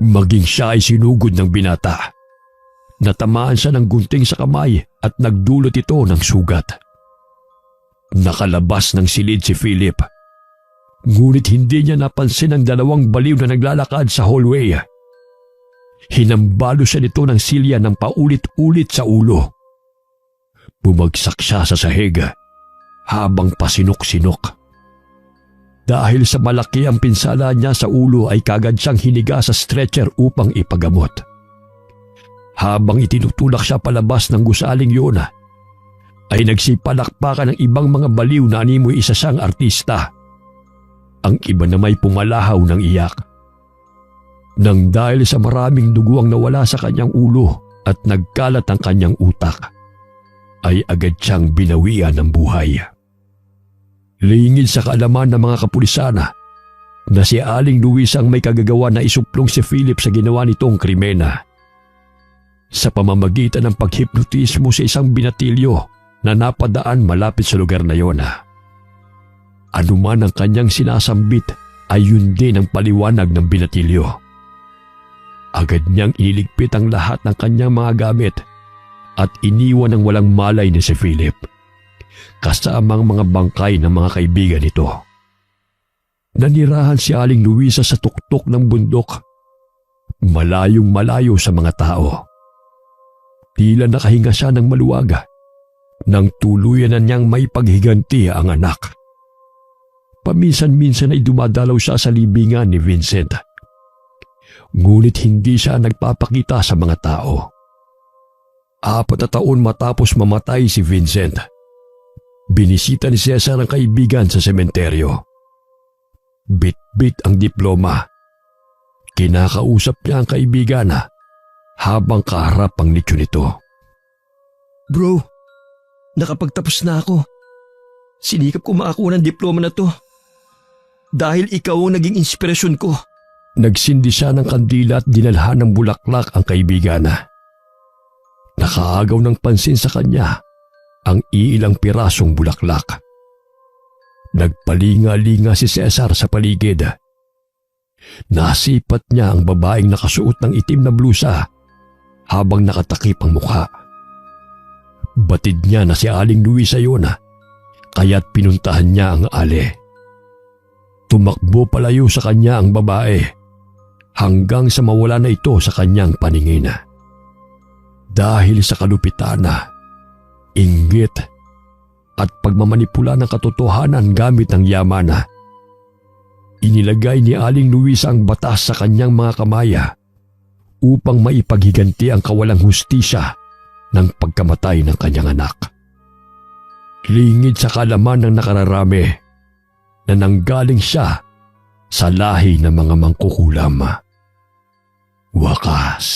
Maging siya ay sinugod ng binata. Natamaan siya ng gunting sa kamay at nagdulot ito ng sugat. Nakalabas ng silid si Philip. Ngunit hindi niya napansin ang 2 baliw na naglalakad sa hallway. Hinambalo siya nito ng silya ng paulit-ulit sa ulo. Bumagsak siya sa sahig habang pasinok-sinok. Dahil sa malaki ang pinsala niya sa ulo ay kagad siyang hiniga sa stretcher upang ipagamot. Habang itinutulak siya palabas ng gusaling yun, ay nagsipalakpakan ng ibang mga baliw na animoy isa siyang artista. Ang iba na may pumalahaw ng iyak. Nang dahil sa maraming dugo ang nawala sa kanyang ulo at nagkalat ang kanyang utak, ay agad siyang binawian ng buhay. Lingid sa kaalaman ng mga kapulisan, na si Aling Luisa ang may kagagawa na isuplong si Philip sa ginawa nitong krimena. Sa pamamagitan ng paghipnotismo sa isang binatilyo na napadaan malapit sa lugar na yon. Ano man ang kanyang sinasambit ay yun din ang paliwanag ng binatilyo. Agad niyang iniligpit ang lahat ng kanyang mga gamit at iniwan ng walang malay ni si Philip, kasamang mga bangkay ng mga kaibigan nito. Nanirahan si Aling Luisa sa tuktok ng bundok, malayong malayo sa mga tao. Tila nakahinga siya ng maluwag nang tuluyan na niyang may paghiganti ang anak. Paminsan-minsan ay dumadalaw siya sa libingan ni Vincent. Ngunit hindi siya nagpapakita sa mga tao. 4 na taon matapos mamatay si Vincent, binisita ni Cesar ang kaibigan sa sementeryo. Bit-bit ang diploma. Kinakausap niya ang kaibigan habang kaharap ang nicho nito. Bro, nakapagtapos na ako. Sinikap ko makakuha ng diploma na to. Dahil ikaw ang naging inspirasyon ko. Nagsindi siya ng kandila at dinalhan ng bulaklak ang kaibigan. Nakaagaw ng pansin sa kanya ang iilang pirasong bulaklak. Nagpalinga-linga si Cesar sa paligid. Nasipat niya ang babaeng nakasuot ng itim na blusa habang nakatakip ang mukha. Batid niya na si Aling Luisa yun, kaya't pinuntahan niya ang ale. Tumakbo palayo sa kanya ang babae hanggang sa mawala na ito sa kanyang paningin. Dahil sa kalupitan, inggit at pagmamanipula ng katotohanan gamit ang yaman, inilagay ni Aling Luisa ang batas sa kanyang mga kamaya upang maipaghiganti ang kawalang hustisya ng pagkamatay ng kanyang anak. Lingid sa kalaman ng nakararami na nanggaling siya sa lahi ng mga mangkukulam. Wakas,